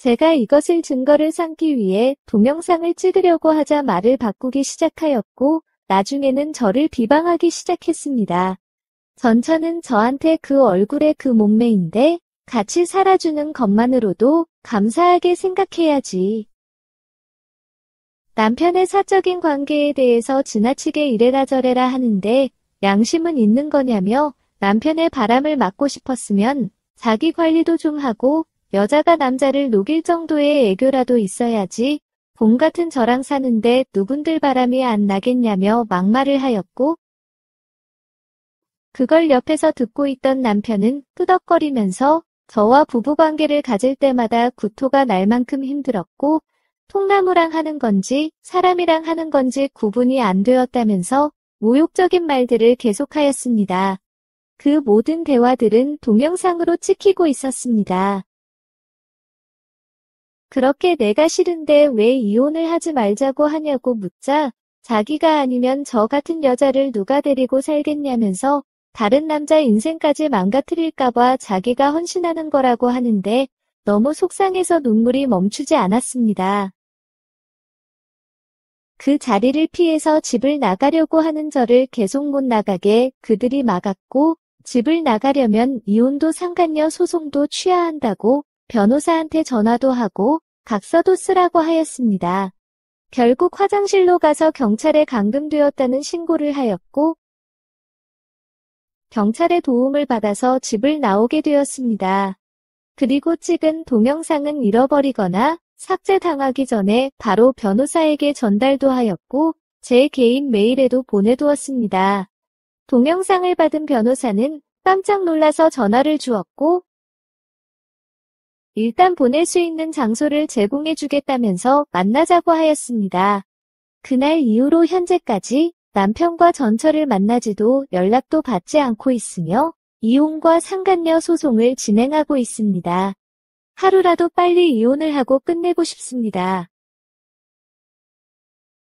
제가 이것을 증거를 삼기 위해 동영상을 찍으려고 하자 말을 바꾸기 시작하였고 나중에는 저를 비방하기 시작했습니다. 전처는 저한테 그 얼굴에 그 몸매인데 같이 살아주는 것만으로도 감사하게 생각해야지. 남편의 사적인 관계에 대해서 지나치게 이래라 저래라 하는데 양심은 있는 거냐며 남편의 바람을 막고 싶었으면 자기 관리도 좀 하고 여자가 남자를 녹일 정도의 애교라도 있어야지 봄 같은 저랑 사는데 누군들 바람이 안 나겠냐며 막말을 하였고 그걸 옆에서 듣고 있던 남편은 끄덕거리면서 저와 부부관계를 가질 때마다 구토가 날 만큼 힘들었고 통나무랑 하는 건지 사람이랑 하는 건지 구분이 안 되었다면서 모욕적인 말들을 계속하였습니다. 그 모든 대화들은 동영상으로 찍히고 있었습니다. 그렇게 내가 싫은데 왜 이혼을 하지 말자고 하냐고 묻자 자기가 아니면 저 같은 여자를 누가 데리고 살겠냐면서 다른 남자 인생까지 망가뜨릴까봐 자기가 헌신하는 거라고 하는데 너무 속상해서 눈물이 멈추지 않았습니다. 그 자리를 피해서 집을 나가려고 하는 저를 계속 못 나가게 그들이 막았고 집을 나가려면 이혼도 상간녀 소송도 취해야 한다고 변호사한테 전화도 하고 각서도 쓰라고 하였습니다. 결국 화장실로 가서 경찰에 감금되었다는 신고를 하였고 경찰의 도움을 받아서 집을 나오게 되었습니다. 그리고 찍은 동영상은 잃어버리거나 삭제당하기 전에 바로 변호사에게 전달도 하였고 제 개인 메일에도 보내두었습니다. 동영상을 받은 변호사는 깜짝 놀라서 전화를 주었고 일단 보낼 수 있는 장소를 제공해주겠다면서 만나자고 하였습니다. 그날 이후로 현재까지 남편과 전처를 만나지도 연락도 받지 않고 있으며 이혼과 상간녀 소송을 진행하고 있습니다. 하루라도 빨리 이혼을 하고 끝내고 싶습니다.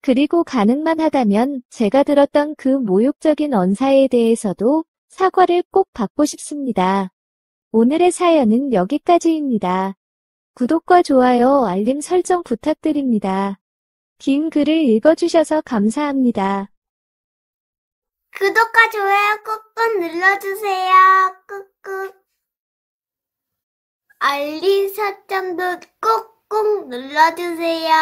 그리고 가능만 하다면 제가 들었던 그 모욕적인 언사에 대해서도 사과를 꼭 받고 싶습니다. 오늘의 사연은 여기까지입니다. 구독과 좋아요, 알림 설정 부탁드립니다. 긴 글을 읽어주셔서 감사합니다. 구독과 좋아요 꾹꾹 눌러주세요. 꾹꾹. 알림 설정도 꾹꾹 눌러주세요.